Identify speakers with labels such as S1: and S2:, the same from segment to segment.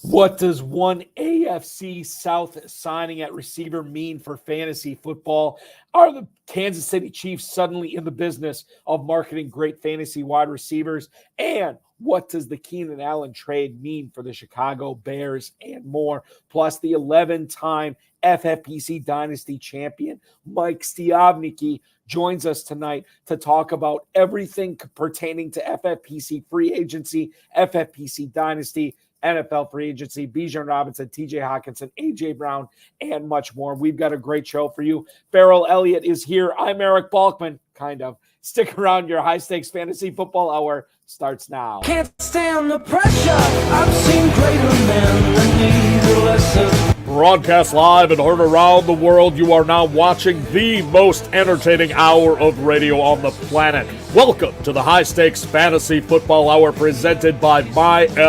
S1: What does one AFC South signing at receiver mean for fantasy football? Are the Kansas City Chiefs suddenly in the business of marketing great fantasy wide receivers? And what does the Keenan Allen trade mean for the Chicago Bears and more? Plus the 11-time FFPC Dynasty champion, Mike Stiavnicky, joins us tonight to talk about everything pertaining to FFPC free agency, FFPC Dynasty, NFL free agency, Bijan Robinson, TJ Hawkinson, AJ Brown, and much more. We've got a great show for you. Ferrell Elliott is here. I'm Eric Balkman, kind of. Stick around. Your high stakes fantasy football hour starts now.
S2: Can't stand the pressure. I've seen greater men than need a lesson.
S3: Broadcast live and heard around the world, you are now watching the most entertaining hour of radio on the planet. Welcome to the High Stakes Fantasy Football Hour presented by myffpc.com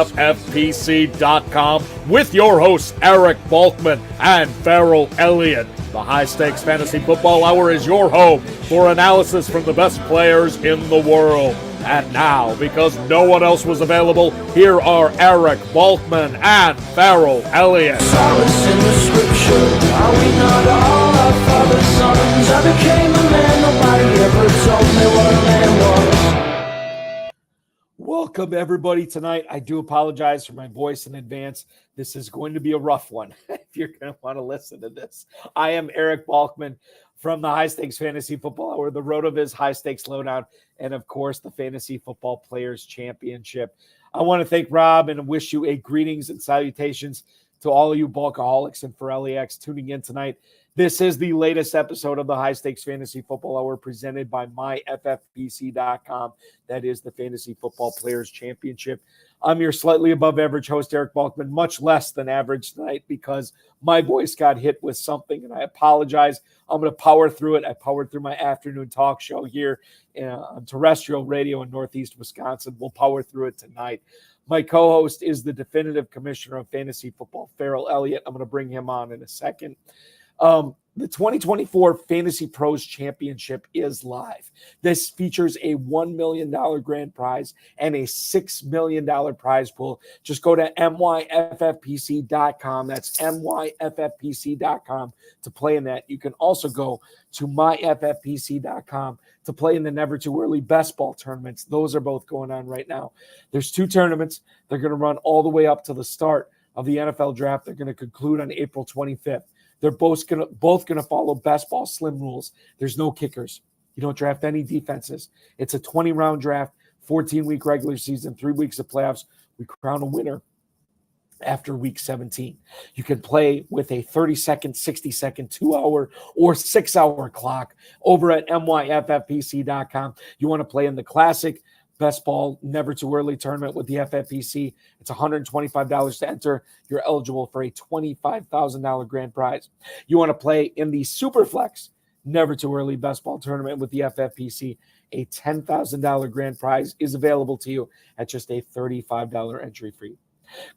S3: with your hosts Eric Balkman and Ferrell Elliott. The High Stakes Fantasy Football Hour is your home for analysis from the best players in the world. And now, because no one else was available, here are Eric Balkman and Ferrell Elliott.
S2: Solace in the scripture. Are we not all our father's sons? I became a man. Nobody ever told me what a man was.
S1: Welcome, everybody, tonight. I do apologize for my voice in advance. This is going to be a rough one if you're going to want to listen to this. I am Eric Balkman from the High Stakes Fantasy Football Hour, the RotoViz High Stakes Lowdown, and, of course, the Fantasy Football Players Championship. I want to thank Rob and wish you a greetings and salutations to all of you Bulkaholics and Ferrelliacs tuning in tonight. This is the latest episode of the High Stakes Fantasy Football Hour presented by myffpc.com. That is the Fantasy Football Players Championship. I'm your slightly above average host, Eric Balkman, much less than average tonight because my voice got hit with something, and I apologize. I'm going to power through it. I powered through my afternoon talk show here on terrestrial radio in Northeast Wisconsin. We'll power through it tonight. My co-host is the definitive commissioner of fantasy football, Ferrell Elliott. I'm going to bring him on in a second. The 2024 Fantasy Pros Championship is live. This features a $1 million grand prize and a $6 million prize pool. Just go to myffpc.com. That's myffpc.com to play in that. You can also go to myffpc.com to play in the Never Too Early Best Ball tournaments. Those are both going on right now. There's two tournaments. They're going to run all the way up to the start of the NFL draft. They're going to conclude on April 25th. They're both going to follow best ball slim rules. There's no kickers. You don't draft any defenses. It's a 20-round draft, 14-week regular season, 3 weeks of playoffs. We crown a winner after week 17. You can play with a 30-second, 60-second, 2-hour, or 6-hour clock over at myffpc.com. You want to play in the classic Best Ball Never Too Early tournament with the FFPC. It's $125 to enter. You're eligible for a $25,000 grand prize. You want to play in the Superflex Never Too Early Best Ball tournament with the FFPC. A $10,000 grand prize is available to you at just a $35 entry fee.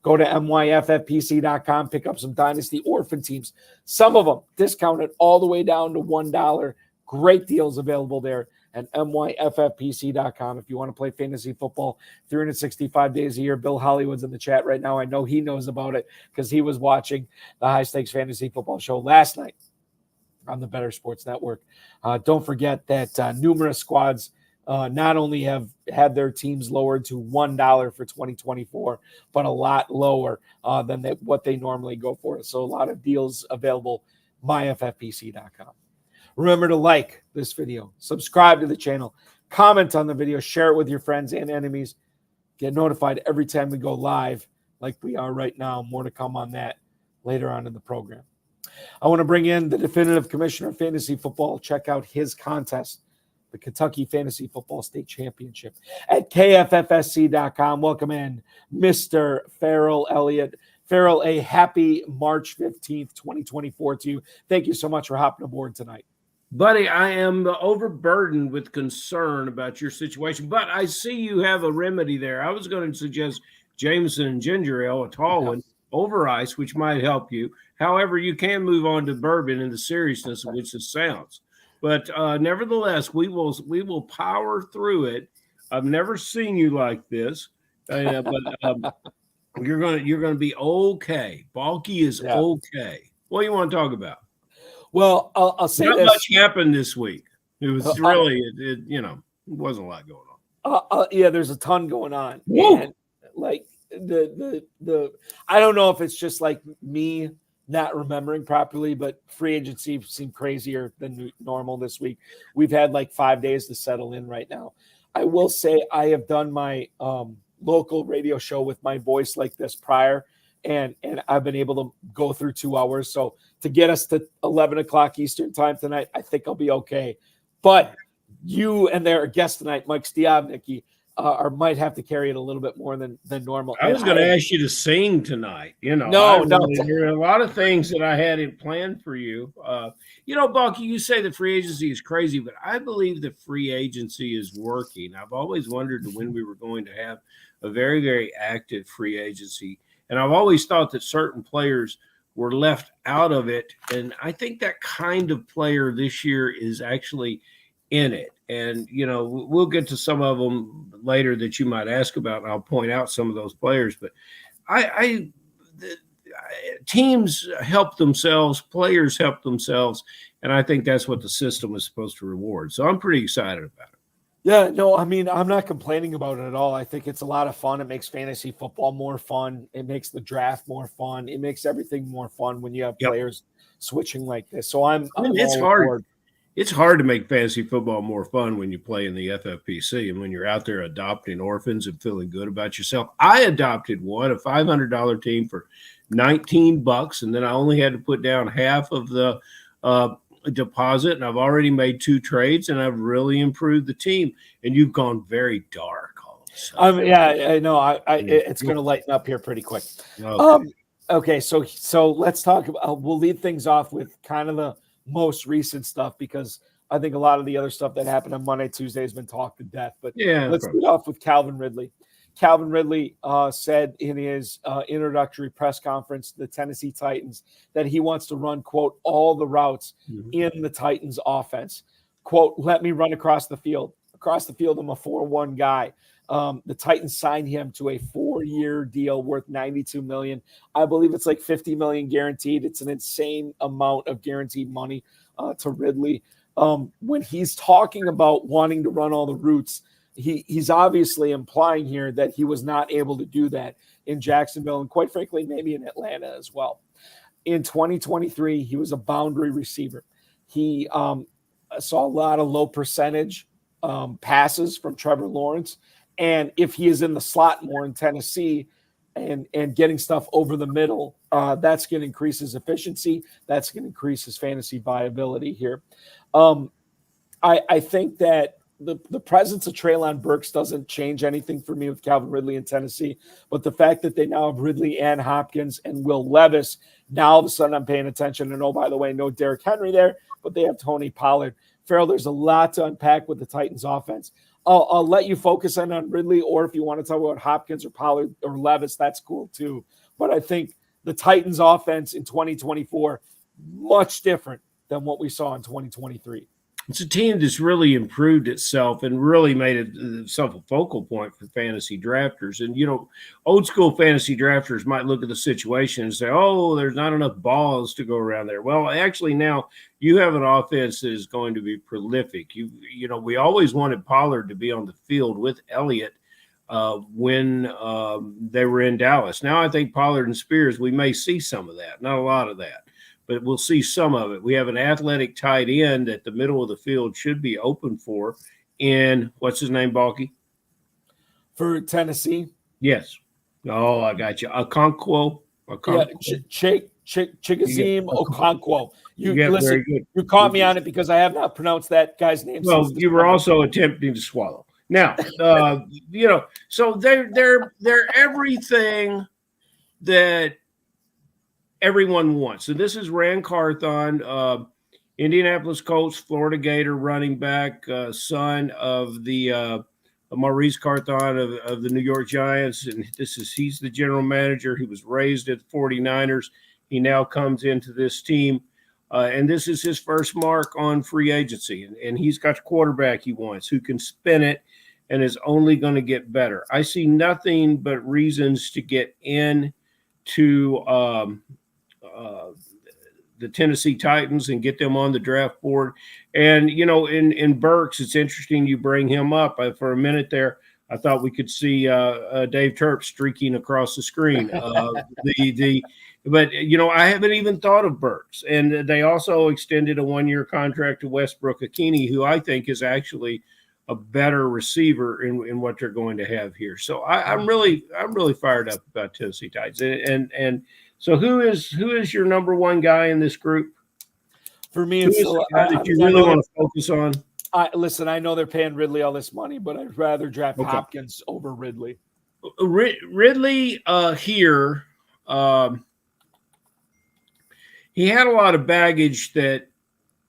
S1: Go to myffpc.com, pick up some Dynasty Orphan teams. Some of them discounted all the way down to $1. Great deals available there at myffpc.com. If you want to play fantasy football 365 days a year, Bill Hollywood's in the chat right now. I know he knows about it because he was watching the High Stakes Fantasy Football Show last night on the Better Sports Network. Don't forget that numerous squads not only have had their teams lowered to $1 for 2024, but a lot lower than what they normally go for. So a lot of deals available, myffpc.com. Remember to like this video, subscribe to the channel, comment on the video, share it with your friends and enemies. Get notified every time we go live like we are right now. More to come on that later on in the program. I want to bring in the definitive commissioner of fantasy football. Check out his contest, the Kentucky Fantasy Football State Championship at KFFSC.com. Welcome in, Mr. Ferrell Elliott. Ferrell, a happy March 15th, 2024 to you. Thank you so much for hopping aboard tonight.
S4: Buddy, I am overburdened with concern about your situation, but I see you have a remedy there. I was going to suggest Jameson and ginger ale, a tall one, over ice, which might help you. However, you can move on to bourbon and the seriousness of which this sounds. But nevertheless, we will power through it. I've never seen you like this, but You're gonna be okay. Balky is okay. What do you want to talk about?
S1: Well, I'll say
S4: not
S1: this.
S4: much happened this week. It was really, it wasn't a lot going on.
S1: Yeah, there's a ton going on. And like the I don't know if it's just like me not remembering properly, but free agency seemed crazier than normal this week. We've had like 5 days to settle in right now. I will say I have done my local radio show with my voice like this prior, and I've been able to go through 2 hours. So to get us to 11 o'clock Eastern time tonight, I think I'll be okay. But you and their guest tonight, Mike Stiavnicky, might have to carry it a little bit more than normal.
S4: I was going to ask you to sing tonight.
S1: No.
S4: There are a lot of things that I had in plan for you. Bucky, you say the free agency is crazy, but I believe the free agency is working. I've always wondered when we were going to have a very, very active free agency. And I've always thought that certain players were left out of it. And I think that kind of player this year is actually in it. And, we'll get to some of them later that you might ask about, and I'll point out some of those players. But teams help themselves, players help themselves, and I think that's what the system is supposed to reward. So I'm pretty excited about it.
S1: Yeah, no, I mean, I'm not complaining about it at all. I think it's a lot of fun. It makes fantasy football more fun. It makes the draft more fun. It makes everything more fun when you have players switching like this. So I'm
S4: it's hard. Aboard. It's hard to make fantasy football more fun when you play in the FFPC and when you're out there adopting orphans and feeling good about yourself. I adopted one, a $500 team for $19, and then I only had to put down half of the deposit, and I've already made 2 trades, and I've really improved the team. And you've gone very dark all of a sudden.
S1: Yeah, I know. It's going to lighten up here pretty quick. Okay, so let's talk about. We'll lead things off with kind of the most recent stuff, because I think a lot of the other stuff that happened on Monday, Tuesday has been talked to death. But let's lead off with Calvin Ridley. Calvin Ridley said in his introductory press conference to the Tennessee Titans that he wants to run, quote, all the routes in the Titans offense. Quote, let me run across the field. Across the field, I'm a 4-1 guy. The Titans signed him to a 4-year deal worth $92 million. I believe it's like $50 million guaranteed. It's an insane amount of guaranteed money to Ridley. When he's talking about wanting to run all the routes, he's obviously implying here that he was not able to do that in Jacksonville and, quite frankly, maybe in Atlanta as well. In 2023, he was a boundary receiver. He saw a lot of low percentage passes from Trevor Lawrence. And if he is in the slot more in Tennessee and getting stuff over the middle, that's going to increase his efficiency. That's going to increase his fantasy viability here. I think that the presence of Treylon Burks doesn't change anything for me with Calvin Ridley in Tennessee, but the fact that they now have Ridley and Hopkins and Will Levis, now all of a sudden I'm paying attention. And, oh, by the way, no Derrick Henry there, but they have Tony Pollard. Ferrell, there's a lot to unpack with the Titans offense. I'll let you focus on Ridley, or if you want to talk about Hopkins or Pollard or Levis, that's cool too. But I think the Titans offense in 2024, much different than what we saw in 2023.
S4: It's a team that's really improved itself and really made itself a focal point for fantasy drafters. And, old school fantasy drafters might look at the situation and say, oh, there's not enough balls to go around there. Well, actually now you have an offense that is going to be prolific. We always wanted Pollard to be on the field with Elliott when they were in Dallas. Now I think Pollard and Spears, we may see some of that, not a lot of that, but we'll see some of it. We have an athletic tight end that the middle of the field should be open for. And what's his name, Balky?
S1: For Tennessee?
S4: Yes. Oh, I got you. Okonkwo.
S1: Chigoziem Okonkwo.
S4: Very good.
S1: You caught me on it because I have not pronounced that guy's name.
S4: Well, you were also attempting to swallow. Now, so they're everything that everyone wants. So this is Rand Carthon, Indianapolis Colts, Florida Gator running back, son of the Maurice Carthon of the New York Giants. And he's the general manager. He was raised at the 49ers. He now comes into this team. And this is his first mark on free agency. And he's got the quarterback he wants, who can spin it and is only going to get better. I see nothing but reasons to get into the Tennessee Titans and get them on the draft board. And, in Burks, it's interesting you bring him up. For a minute there, I thought we could see Dave Terp streaking across the screen. But I haven't even thought of Burks. And they also extended a 1-year contract to Westbrook-Akini, who I think is actually a better receiver in what they're going to have here. So I'm really fired up about Tennessee Titans. And so who is your number one guy in this group?
S1: For me, it's
S4: the guy that you really want to focus on.
S1: Listen, I know they're paying Ridley all this money, but I'd rather draft Hopkins over Ridley.
S4: Ridley here, he had a lot of baggage that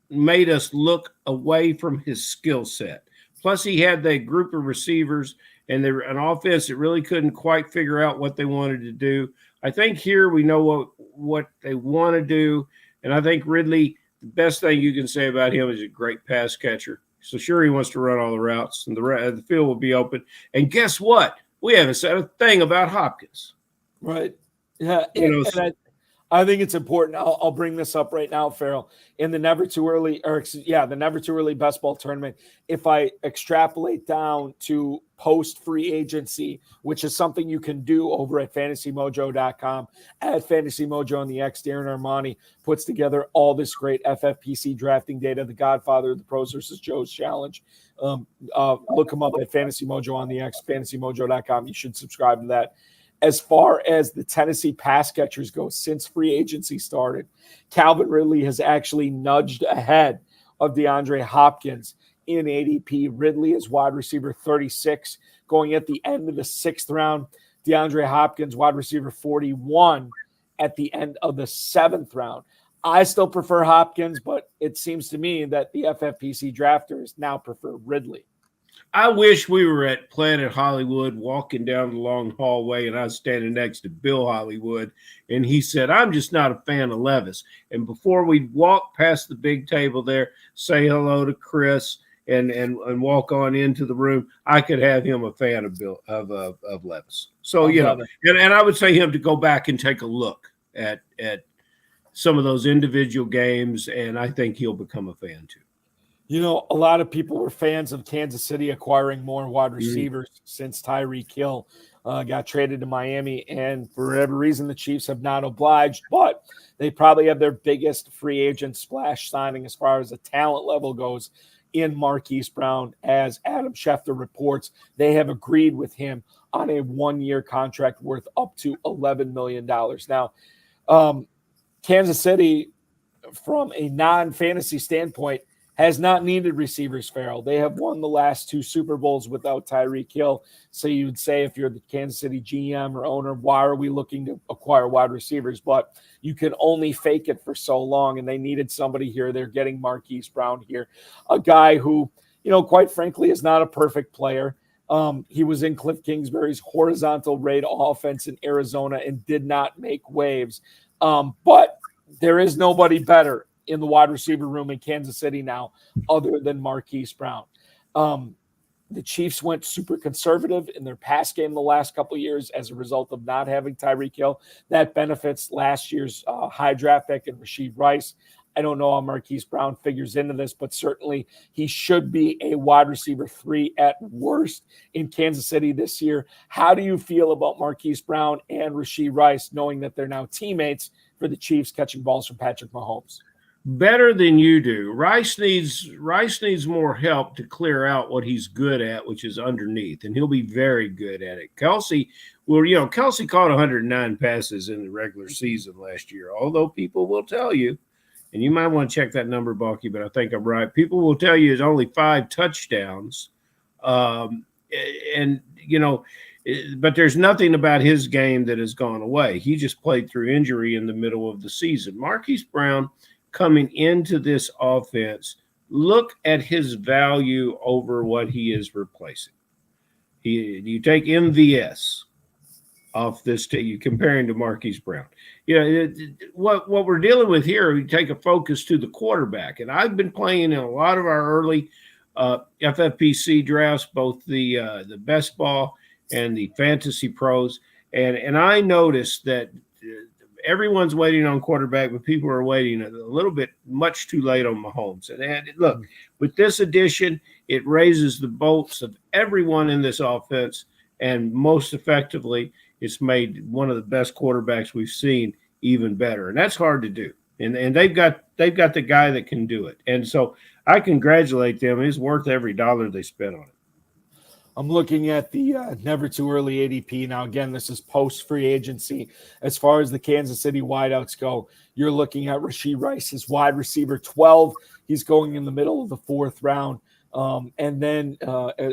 S4: made us look away from his skill set. Plus, he had that group of receivers and an offense that really couldn't quite figure out what they wanted to do. I think here we know what they want to do, and I think Ridley, the best thing you can say about him is a great pass catcher. So sure, he wants to run all the routes, and the field will be open. And guess what? We haven't said a thing about Hopkins.
S1: Right. Yeah. I think it's important. I'll bring this up right now, Ferrell. In the Never Too Early Best Ball Tournament, if I extrapolate down to post-free agency, which is something you can do over at FantasyMojo.com, at FantasyMojo on the X, Darren Armani puts together all this great FFPC drafting data, the godfather of the Pros versus Joe's Challenge. Look him up at FantasyMojo on the X, FantasyMojo.com. You should subscribe to that. As far as the Tennessee pass catchers go, since free agency started, Calvin Ridley has actually nudged ahead of DeAndre Hopkins in ADP. Ridley is wide receiver 36 going at the end of the 6th round. DeAndre Hopkins, wide receiver 41 at the end of the 7th round. I still prefer Hopkins, but it seems to me that the FFPC drafters now prefer Ridley.
S4: I wish we were at Planet Hollywood walking down the long hallway and I was standing next to Bill Hollywood and he said, I'm just not a fan of Levis. And before we walk past the big table there, say hello to Chris and walk on into the room, I could have him a fan of Bill of Levis. So, and I would say him to go back and take a look at some of those individual games, and I think he'll become a fan too.
S1: A lot of people were fans of Kansas City acquiring more wide receivers since Tyreek Hill got traded to Miami. And for whatever reason, the Chiefs have not obliged, but they probably have their biggest free agent splash signing as far as the talent level goes in Marquise Brown. As Adam Schefter reports, they have agreed with him on a 1-year contract worth up to $11 million. Now, Kansas City, from a non-fantasy standpoint, has not needed receivers, Ferrell. They have won the last 2 Super Bowls without Tyreek Hill. So you would say, if you're the Kansas City GM or owner, why are we looking to acquire wide receivers? But you can only fake it for so long, and they needed somebody here. They're getting Marquise Brown here, a guy who, quite frankly, is not a perfect player. He was in Cliff Kingsbury's horizontal raid offense in Arizona and did not make waves. But there is nobody better in the wide receiver room in Kansas City now other than Marquise Brown. The Chiefs went super conservative in their pass game the last couple of years as a result of not having Tyreek Hill. That benefits last year's high draft pick and Rashee Rice. I don't know how Marquise Brown figures into this, but certainly he should be a wide receiver 3 at worst in Kansas City this year. How do you feel about Marquise Brown and Rashee Rice, knowing that they're now teammates for the Chiefs catching balls from Patrick Mahomes?
S4: Better than you do. Rice needs more help to clear out what he's good at, which is underneath, and he'll be very good at it. Kelsey caught 109 passes in the regular season last year, although people will tell you, and you might want to check that number, Balky, but I think I'm right. People will tell you it's only 5 touchdowns. But there's nothing about his game that has gone away. He just played through injury in the middle of the season. Marquise Brown, coming into this offense, look at his value over what he is replacing. You take MVS off this team, you comparing to Marquise Brown. What we're dealing with here, we take a focus to the quarterback. And I've been playing in a lot of our early FFPC drafts, both the best ball and the fantasy pros. And I noticed that everyone's waiting on quarterback, but people are waiting a little bit much too late on Mahomes. And look, with this addition, it raises the bolts of everyone in this offense, and most effectively, it's made one of the best quarterbacks we've seen even better. And that's hard to do. And they've got the guy that can do it. And so I congratulate them. It's worth every dollar they spent on it.
S1: I'm looking at the never too early ADP. Now, again, this is post free agency. As far as the Kansas City wideouts go, you're looking at Rashee Rice, his wide receiver 12. He's going in the middle of the 4th round. And then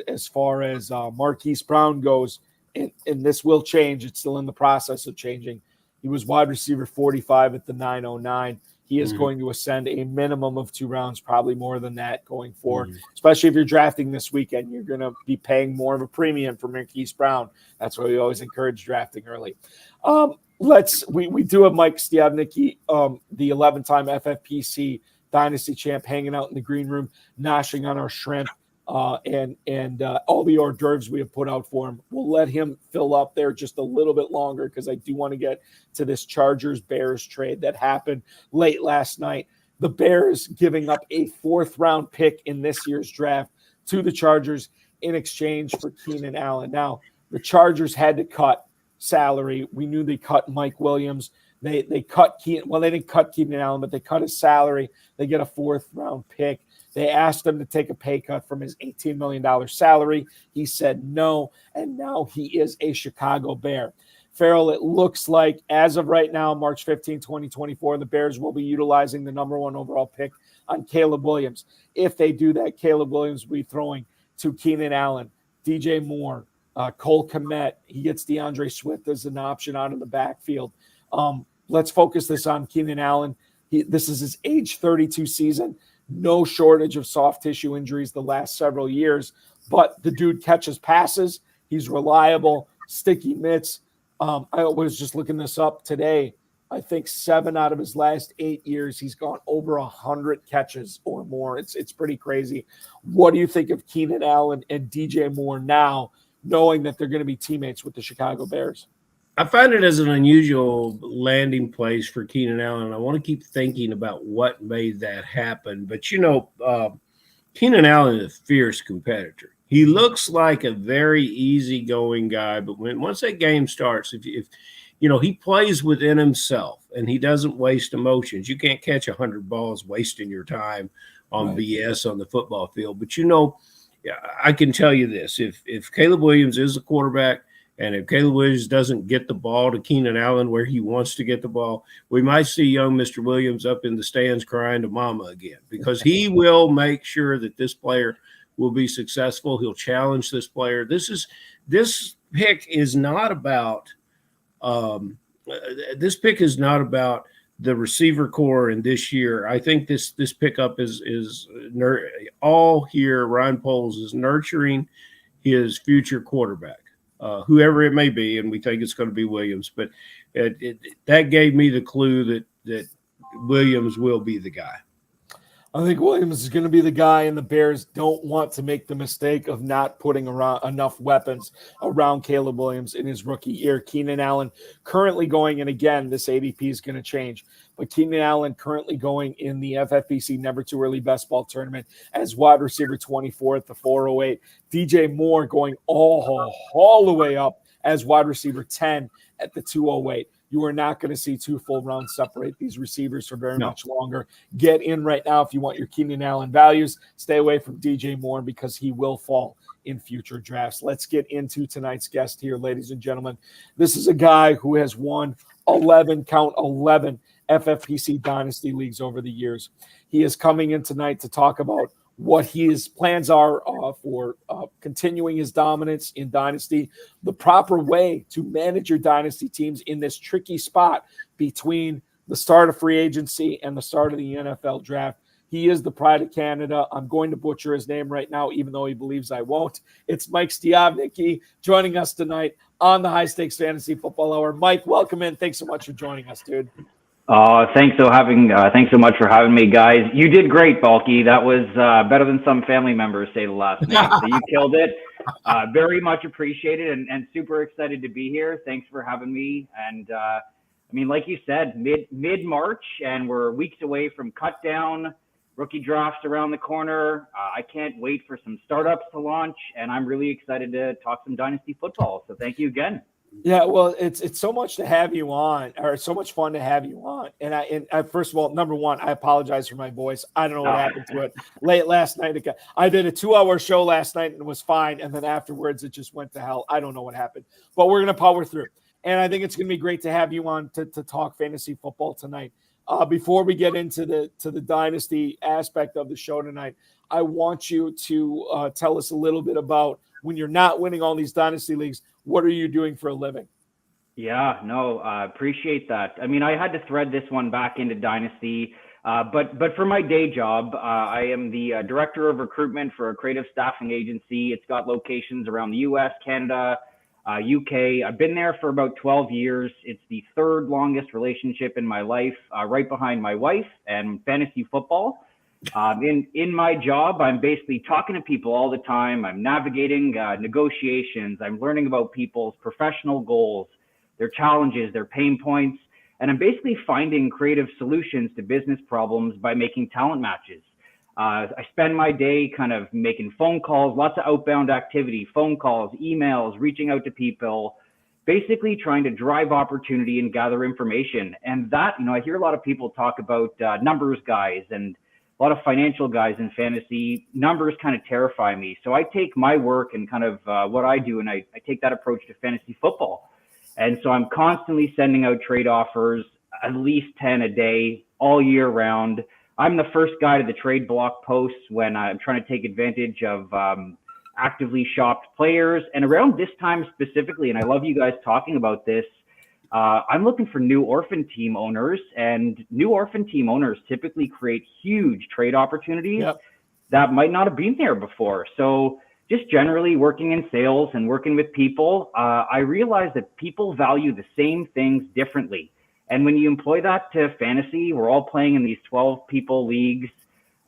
S1: as far as Marquise Brown goes, and this will change. It's still in the process of changing. He was wide receiver 45 at the 909. He is going to ascend a minimum of 2 rounds, probably more than that going forward, especially if you're drafting this weekend. You're going to be paying more of a premium for Marquise Brown. That's why we always encourage drafting early. We do have Mike Stiavnicky, the 11-time FFPC Dynasty champ, hanging out in the green room, noshing on our shrimp and all the hors d'oeuvres we have put out for him. We'll let him fill up there just a little bit longer because I do want to get to this Chargers-Bears trade that happened late last night. The Bears giving up a 4th-round pick in this year's draft to the Chargers in exchange for Keenan Allen. Now, the Chargers had to cut salary. We knew they cut Mike Williams. They cut Keenan. Well, they didn't cut Keenan Allen, but they cut his salary. They get a 4th-round pick. They asked him to take a pay cut from his $18 million salary. He said no, and now he is a Chicago Bear. Ferrell, it looks like as of right now, March 15, 2024, the Bears will be utilizing the number 1 overall pick on Caleb Williams. If they do that, Caleb Williams will be throwing to Keenan Allen, DJ Moore, Cole Kmet. He gets DeAndre Swift as an option out of the backfield. Let's focus this on Keenan Allen. This is his age 32 season. No shortage of soft tissue injuries the last several years, but the dude catches passes. He's reliable, sticky mitts. I was just looking this up today. I think 7 out of his last 8 years, he's gone over 100 catches or more. It's pretty crazy. What do you think of Keenan Allen and DJ Moore now, knowing that they're going to be teammates with the Chicago Bears?
S4: I find it as an unusual landing place for Keenan Allen. I want to keep thinking about what made that happen. But, Keenan Allen is a fierce competitor. He looks like a very easygoing guy, but once that game starts, if he plays within himself and he doesn't waste emotions. You can't catch 100 balls wasting your time on BS on the football field. But, I can tell you this. If Caleb Williams is a quarterback, and if Caleb Williams doesn't get the ball to Keenan Allen where he wants to get the ball, we might see young Mr. Williams up in the stands crying to mama again, because he will make sure that this player will be successful. He'll challenge this player. This pick is not about the receiver core in this year. I think this pickup is all here. Ryan Poles is nurturing his future quarterback. Whoever it may be, and we think it's going to be Williams. But that gave me the clue that Williams will be the guy.
S1: I think Williams is going to be the guy, and the Bears don't want to make the mistake of not putting around enough weapons around Caleb Williams in his rookie year. Keenan Allen currently going, and again, this ADP is going to change, but Keenan Allen currently going in the FFPC Never Too Early Best Ball Tournament as wide receiver 24 at the 408. DJ Moore going all the way up as wide receiver 10 at the 208. You are not going to see 2 full rounds separate these receivers for very much longer. Get in right now if you want your Keenan Allen values. Stay away from DJ Moore because he will fall in future drafts. Let's get into tonight's guest here, ladies and gentlemen. This is a guy who has won 11 FFPC Dynasty leagues over the years. He is coming in tonight to talk about what his plans are for continuing his dominance in Dynasty, the proper way to manage your Dynasty teams in this tricky spot between the start of free agency and the start of the NFL draft. He is the pride of Canada. I'm going to butcher his name right now, even though he believes I won't. It's Mike Stiavnicky joining us tonight on the High Stakes Fantasy Football Hour. Mike, welcome in. Thanks so much for joining us, dude.
S5: Thanks so much for having me, guys. You did great, Balky. That was better than some family members say the last name. So you killed it. Very much appreciated and super excited to be here. Thanks for having me. And I mean, like you said, mid-March, and we're weeks away from cut down. Rookie drafts around the corner. I can't wait for some startups to launch, and I'm really excited to talk some Dynasty football. So thank you again.
S1: Yeah, well, it's so much to have you on, or it's so much fun to have you on. And I first of all, number one, I apologize for my voice. I don't know what happened to it late last night. I did a 2-hour show last night and it was fine, and then afterwards it just went to hell. I don't know what happened, but we're gonna power through. And I think it's gonna be great to have you on to talk fantasy football tonight. Before we get into the dynasty aspect of the show tonight, I want you to tell us a little bit about when you're not winning all these dynasty leagues. What are you doing for a living?
S5: Yeah, no, appreciate that. I mean, I had to thread this one back into Dynasty, but for my day job, I am the director of recruitment for a creative staffing agency. It's got locations around the U.S., Canada, UK. I've been there for about 12 years. It's the third longest relationship in my life, right behind my wife and fantasy football. In my job, I'm basically talking to people all the time. I'm navigating negotiations. I'm learning about people's professional goals, their challenges, their pain points, and I'm basically finding creative solutions to business problems by making talent matches. I spend my day kind of making phone calls, lots of outbound activity, phone calls, emails, reaching out to people, basically trying to drive opportunity and gather information. And that, I hear a lot of people talk about numbers guys and a lot of financial guys in fantasy. Numbers kind of terrify me. So I take my work and kind of what I do, and I take that approach to fantasy football. And so I'm constantly sending out trade offers, at least 10 a day, all year round. I'm the first guy to the trade block posts when I'm trying to take advantage of actively shopped players. And around this time specifically, and I love you guys talking about this, I'm looking for new orphan team owners, and new orphan team owners typically create huge trade opportunities that might not have been there before. So just generally working in sales and working with people, I realize that people value the same things differently. And when you employ that to fantasy, we're all playing in these 12 people leagues,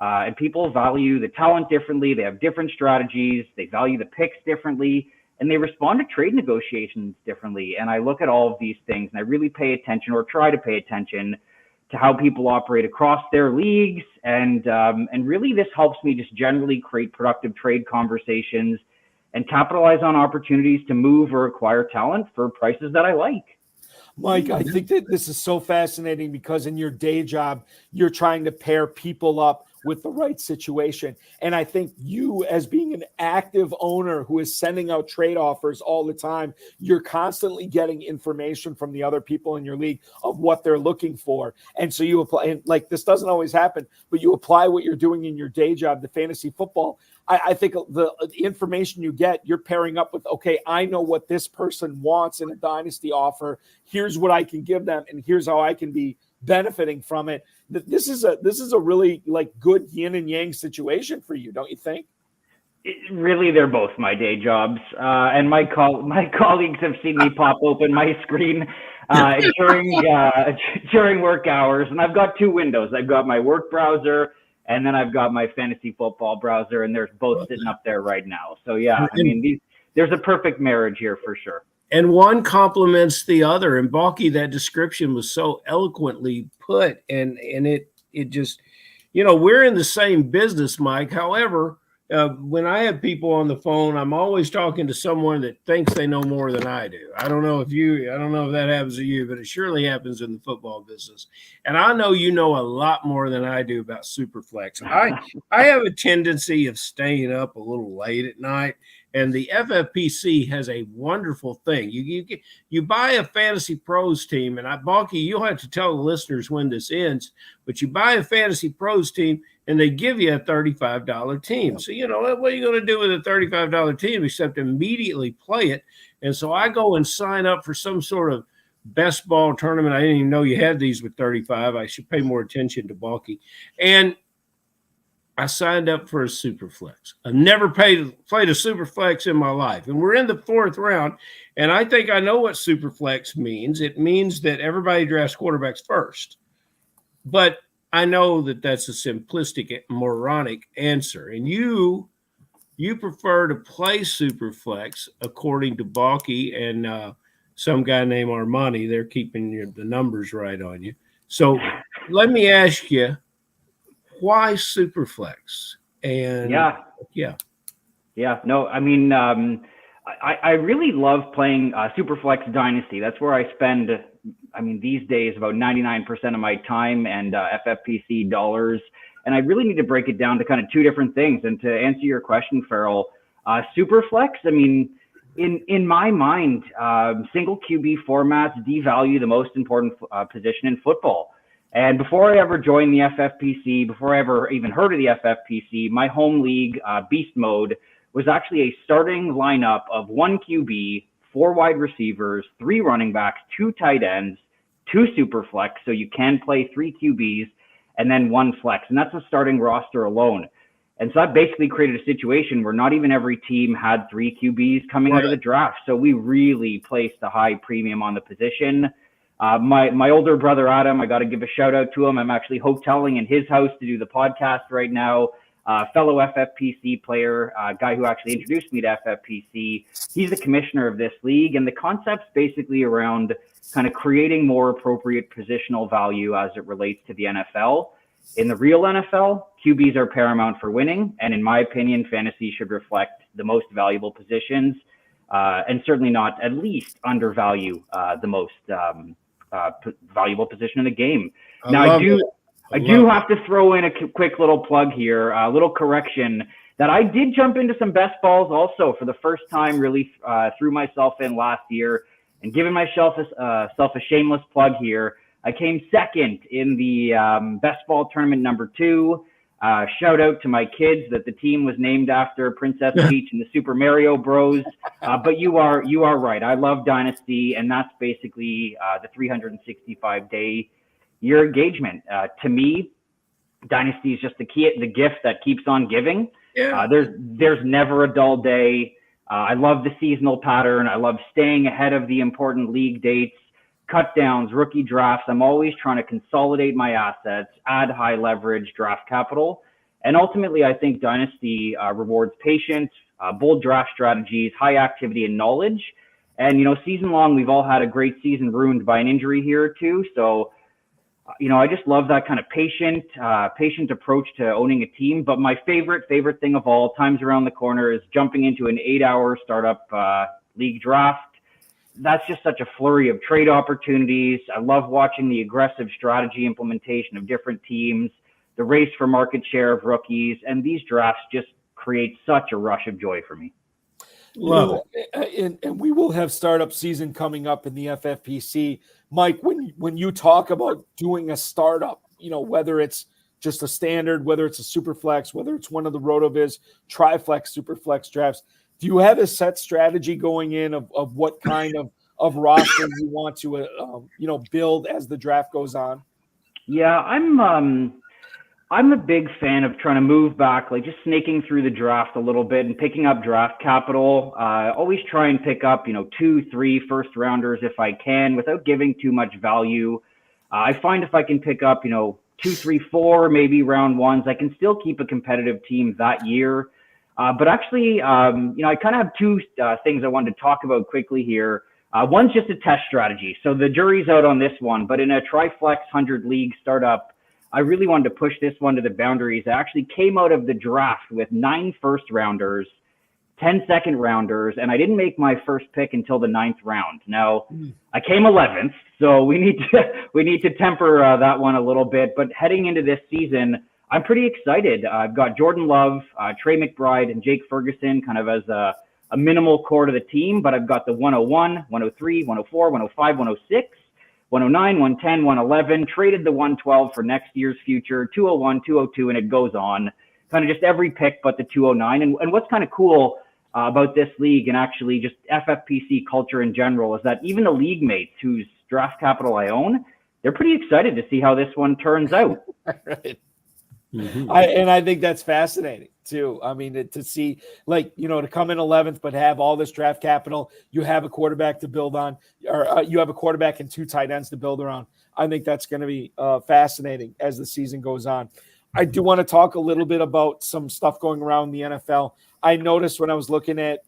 S5: and people value the talent differently. They have different strategies. They value the picks differently, and they respond to trade negotiations differently. And I look at all of these things, and I really pay attention, or try to pay attention, to how people operate across their leagues. And really this helps me just generally create productive trade conversations and capitalize on opportunities to move or acquire talent for prices that I like.
S1: Mike, I think that this is so fascinating because in your day job, you're trying to pair people up with the right situation. And I think you, as being an active owner who is sending out trade offers all the time, you're constantly getting information from the other people in your league of what they're looking for. And so you apply, and like this doesn't always happen, but you apply what you're doing in your day job, the fantasy football. I think the information you get, you're pairing up with, okay, I know what this person wants in a dynasty offer. Here's what I can give them, and here's how I can be benefiting from it. This is a really like good yin and yang situation for you, don't you think?
S5: Really, they're both my day jobs, and my colleagues have seen me pop open my screen during work hours, and I've got two windows. I've got my work browser, and then I've got my fantasy football browser, and they're both sitting up there right now. So yeah, I mean, there's a perfect marriage here for sure.
S4: And one complements the other. And Balky, that description was so eloquently put, and it just, we're in the same business, Mike. However, when I have people on the phone, I'm always talking to someone that thinks they know more than I do. I don't know if that happens to you, but it surely happens in the football business. And I know you know a lot more than I do about Superflex. I have a tendency of staying up a little late at night, and the FFPC has a wonderful thing. You buy a Fantasy Pros team, and Balky, you'll have to tell the listeners when this ends, but you buy a Fantasy Pros team, and they give you a $35 team. So, what are you going to do with a $35 team except immediately play it? And so I go and sign up for some sort of best ball tournament. I didn't even know you had these with 35. I should pay more attention to Balky. And I signed up for a Superflex. I've never played a Superflex in my life. And we're in the fourth round, and I think I know what Superflex means. It means that everybody drafts quarterbacks first. But I know that that's a simplistic, moronic answer. And you prefer to play Superflex according to Balky and some guy named Armani. They're keeping the numbers right on you. So let me ask you, why Superflex? And
S5: no, I mean, I really love playing Superflex Dynasty. That's where I spend, these days about 99% of my time and FFPC dollars. And I really need to break it down to kind of two different things. And to answer your question, Ferrell, Superflex, in my mind, single QB formats devalue the most important position in football. And before I ever joined the FFPC, before I ever even heard of the FFPC, my home league, Beast Mode, was actually a starting lineup of 1 QB, 4 wide receivers, 3 running backs, 2 tight ends, 2 super flex, so you can play 3 QBs, and then 1 flex. And that's a starting roster alone. And so that basically created a situation where not even every team had 3 QBs coming out of the draft. So we really placed a high premium on the position. My older brother, Adam, I got to give a shout out to him. I'm actually hoteling in his house to do the podcast right now. Fellow FFPC player, guy who actually introduced me to FFPC. He's the commissioner of this league, and the concept's basically around kind of creating more appropriate positional value as it relates to the NFL. In the real NFL, QBs are paramount for winning, and in my opinion, fantasy should reflect the most valuable positions, and certainly not at least undervalue the most valuable position in the game. I do have to throw in a quick little plug here, a little correction, that I did jump into some best balls also for the first time, really threw myself in last year, and giving myself a shameless plug here. I came second in the best ball tournament number 2. Shout out to my kids that the team was named after Princess Peach and the Super Mario Bros. But you are right. I love Dynasty, and that's basically the 365-day year engagement. To me, Dynasty is just the gift that keeps on giving. There's never a dull day. I love the seasonal pattern. I love staying ahead of the important league dates, cut downs, rookie drafts. I'm always trying to consolidate my assets, add high leverage draft capital. And ultimately, I think Dynasty rewards patience, bold draft strategies, high activity, and knowledge. And, season long, we've all had a great season ruined by an injury here or two. So, I just love that kind of patient approach to owning a team. But my favorite thing of all, time's around the corner, is jumping into an 8-hour startup league draft. That's just such a flurry of trade opportunities. I love watching the aggressive strategy implementation of different teams, the race for market share of rookies, and these drafts just create such a rush of joy for me.
S1: Love it. And we will have startup season coming up in the FFPC. Mike, when you talk about doing a startup, whether it's just a standard, whether it's a super flex, whether it's one of the RotoViz Triflex, super flex drafts, do you have a set strategy going in of what kind of roster you want to build as the draft goes on?
S5: Yeah, I'm a big fan of trying to move back, like just snaking through the draft a little bit and picking up draft capital. Always try and pick up, 2-3 first rounders if I can, without giving too much value. I find if I can pick up, 2, 3, 4, maybe round ones, I can still keep a competitive team that year. But actually, I kind of have 2 things I wanted to talk about quickly here. One's just a test strategy. So the jury's out on this one, but in a Triflex 100 league startup, I really wanted to push this one to the boundaries. I actually came out of the draft with 9 first rounders, 10 second rounders, and I didn't make my first pick until the 9th round. Now, I came 11th, so we need to temper that one a little bit. But heading into this season, I'm pretty excited. I've got Jordan Love, Trey McBride, and Jake Ferguson kind of as a minimal core to the team, but I've got the 101, 103, 104, 105, 106, 109, 110, 111, traded the 112 for next year's future, 201, 202, and it goes on. Kind of just every pick but the 209. And what's kind of cool about this league, and actually just FFPC culture in general, is that even the league mates whose draft capital I own, they're pretty excited to see how this one turns out.
S1: Right.
S4: Mm-hmm.
S1: I think that's fascinating too. I mean, to see, like, to come in 11th, but have all this draft capital, you have a quarterback to build on, or you have a quarterback and 2 tight ends to build around. I think that's going to be fascinating as the season goes on. I do want to talk a little bit about some stuff going around the NFL. I noticed when I was looking at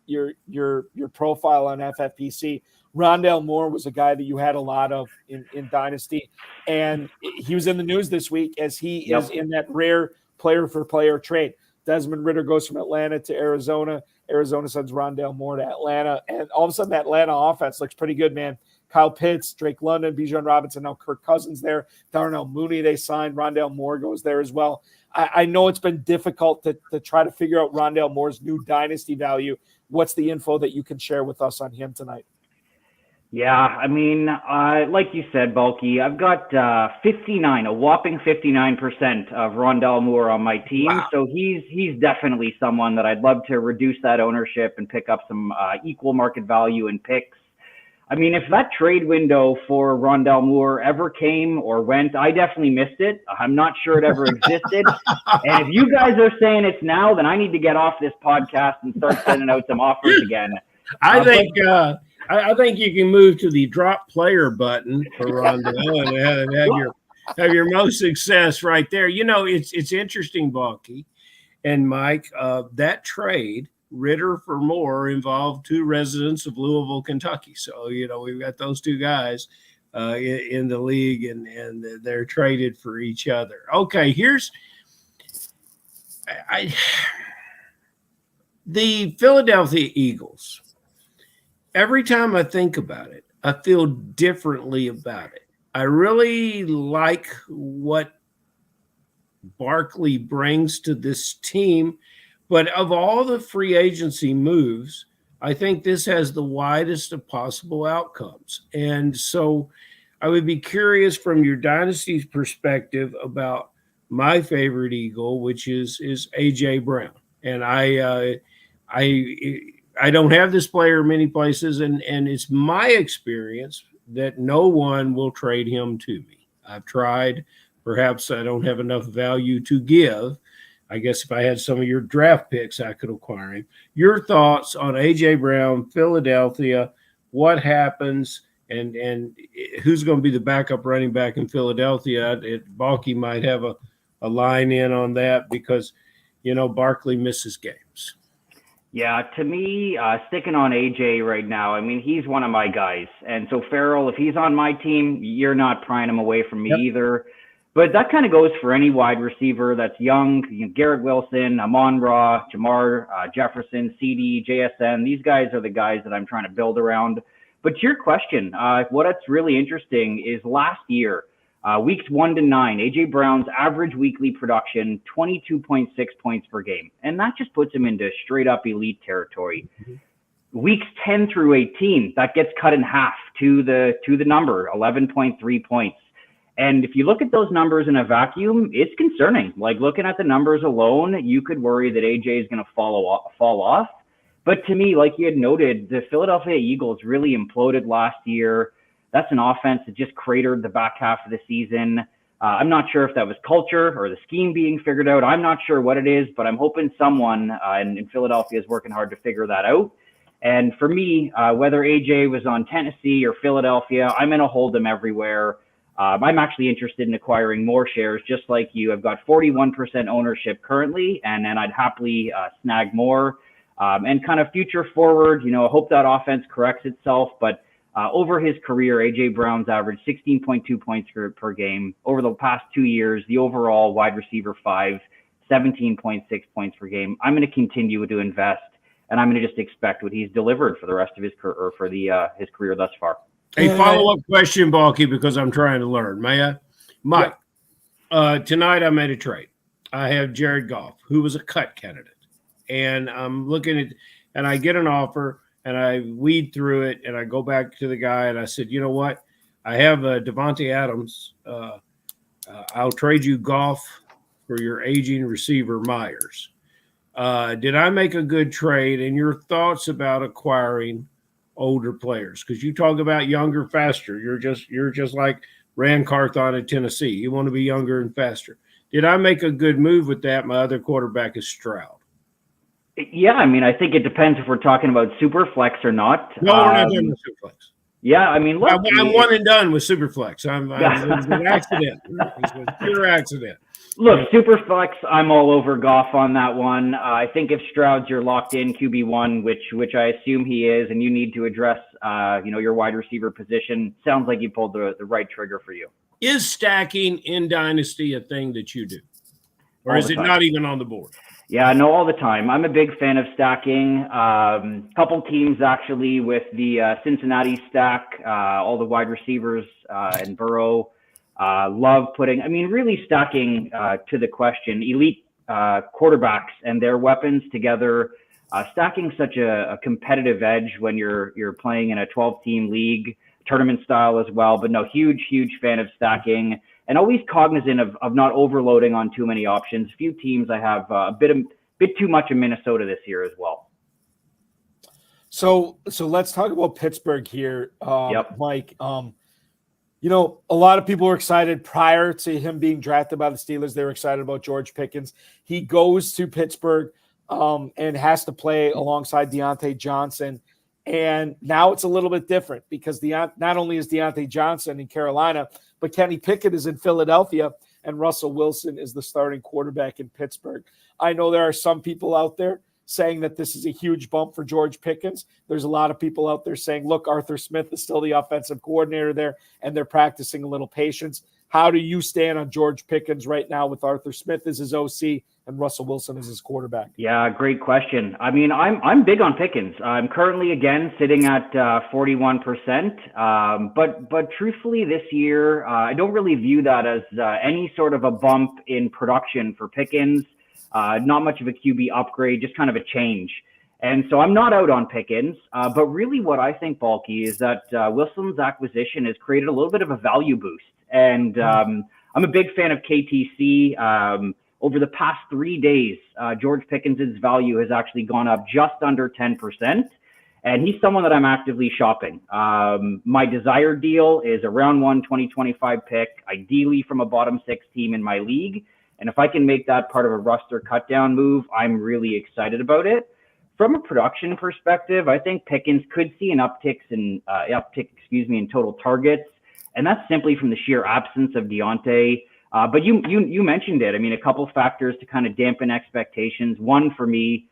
S1: your profile on FFPC, Rondale Moore was a guy that you had a lot of in Dynasty, and he was in the news this week as he is in that rare player-for-player trade. Desmond Ridder goes from Atlanta to Arizona. Arizona sends Rondale Moore to Atlanta, and all of a sudden that Atlanta offense looks pretty good, man. Kyle Pitts, Drake London, Bijan Robinson, now Kirk Cousins there. Darnell Mooney they signed. Rondale Moore goes there as well. I know it's been difficult to try to figure out Rondale Moore's new dynasty value. What's the info that you can share with us on him tonight?
S5: Yeah, I mean, like you said, Bulky, I've got a whopping 59% of Rondale Moore on my team. Wow. So he's definitely someone that I'd love to reduce that ownership and pick up some equal market value in picks. I mean, if that trade window for Rondale Moore ever came or went, I definitely missed it. I'm not sure it ever existed. And if you guys are saying it's now, then I need to get off this podcast and start sending out some offers again.
S4: I think you can move to the drop player button for Rondale and have your most success right there. It's interesting, Balky and Mike. That trade, Ridder for Moore, involved 2 residents of Louisville, Kentucky. So, we've got those 2 guys in the league, and they're traded for each other. Okay, the Philadelphia Eagles. Every time I think about it, I feel differently about it. I really like what Barkley brings to this team. But of all the free agency moves, I think this has the widest of possible outcomes. And so I would be curious from your dynasty's perspective about my favorite Eagle, which is A.J. Brown. And I don't have this player many places, and it's my experience that no one will trade him to me. I've tried. Perhaps I don't have enough value to give. I guess if I had some of your draft picks, I could acquire him. Your thoughts on A.J. Brown, Philadelphia, what happens, and who's going to be the backup running back in Philadelphia? Balky might have a line in on that because, Barkley misses games.
S5: Yeah, to me, sticking on AJ right now, I mean, he's one of my guys. And so Ferrell, if he's on my team, you're not prying him away from me either. But that kind of goes for any wide receiver that's young. Garrett Wilson, Amon-Ra, Jamar Jefferson, CD, JSN. These guys are the guys that I'm trying to build around. But to your question, what's really interesting is last year, weeks 1 to 9, AJ Brown's average weekly production, 22.6 points per game. And that just puts him into straight up elite territory. Weeks 10 through 18, that gets cut in half to the number, 11.3 points. And if you look at those numbers in a vacuum, it's concerning. Like looking at the numbers alone, you could worry that AJ is going to fall off. But to me, like you had noted, the Philadelphia Eagles really imploded last year. That's an offense that just cratered the back half of the season. I'm not sure if that was culture or the scheme being figured out. I'm not sure what it is, but I'm hoping someone in Philadelphia is working hard to figure that out. And for me, whether AJ was on Tennessee or Philadelphia, I'm going to hold him everywhere. I'm actually interested in acquiring more shares, just like you. I've got 41% ownership currently, and then I'd happily snag more. And kind of future forward, I hope that offense corrects itself. But over his career, A.J. Brown's averaged 16.2 points per game. Over the past 2 years, the overall wide receiver 5, 17.6 points per game. I'm going to continue to invest, and I'm going to just expect what he's delivered for the rest of his career, or for his career thus far.
S4: A follow-up question, Balky, because I'm trying to learn. May I? Mike, tonight I made a trade. I have Jared Goff, who was a cut candidate. And I'm looking at – and I get an offer, and I weed through it, and I go back to the guy, and I said, you know what? I have Devontae Adams. I'll trade you Goff for your aging receiver, Myers. Did I make a good trade? And your thoughts about acquiring – older players, because you talk about younger, faster. You're just like Rand Carthon at Tennessee. You want to be younger and faster. did I make a good move with that? My other quarterback is Stroud.
S5: Yeah, I mean, I think it depends if we're talking about Superflex or not.
S4: No, we're not doing the Superflex.
S5: Yeah, I mean, look,
S4: I'm one and done with Superflex. It was an accident. It was a pure accident.
S5: Look, Superflex, I'm all over Goff on that one. I think if Stroud's your locked-in QB1, which I assume he is, and you need to address, your wide receiver position, sounds like you pulled the right trigger for you.
S4: Is stacking in Dynasty a thing that you do? Or is it not even on the board?
S5: Yeah, no, all the time. I'm a big fan of stacking. Couple teams actually with the Cincinnati stack, all the wide receivers and Burrow. Love putting, really stacking to the question, elite quarterbacks and their weapons together. Stacking such a competitive edge when you're playing in a 12-team league, tournament style as well. But no, huge fan of stacking. And always cognizant of not overloading on too many options. A few teams I have a bit too much in Minnesota this year as well.
S1: So let's talk about Pittsburgh here,
S5: Yep.
S1: Mike. A lot of people were excited prior to him being drafted by the Steelers. They were excited about George Pickens. He goes to Pittsburgh and has to play alongside Deontay Johnson. And now it's a little bit different because not only is Deontay Johnson in Carolina, but Kenny Pickett is in Philadelphia, and Russell Wilson is the starting quarterback in Pittsburgh. I know there are some people out there saying that this is a huge bump for George Pickens. There's a lot of people out there saying, look, Arthur Smith is still the offensive coordinator there, and they're practicing a little patience. How do you stand on George Pickens right now with Arthur Smith as his OC and Russell Wilson as his quarterback?
S5: Yeah, great question. I'm big on Pickens. I'm currently again sitting at 41%. But truthfully, this year I don't really view that as any sort of a bump in production for Pickens. Not much of a QB upgrade, just kind of a change. And so I'm not out on Pickens. But really, what I think, Balky, is that Wilson's acquisition has created a little bit of a value boost. And I'm a big fan of KTC. Over the past 3 days, George Pickens' value has actually gone up just under 10%. And he's someone that I'm actively shopping. My desired deal is a round 1 2025 pick, ideally from a bottom 6 team in my league. And if I can make that part of a roster cut down move, I'm really excited about it. From a production perspective, I think Pickens could see an uptick in total targets. And that's simply from the sheer absence of Deontay. But you mentioned it. A couple factors to kind of dampen expectations. One for me,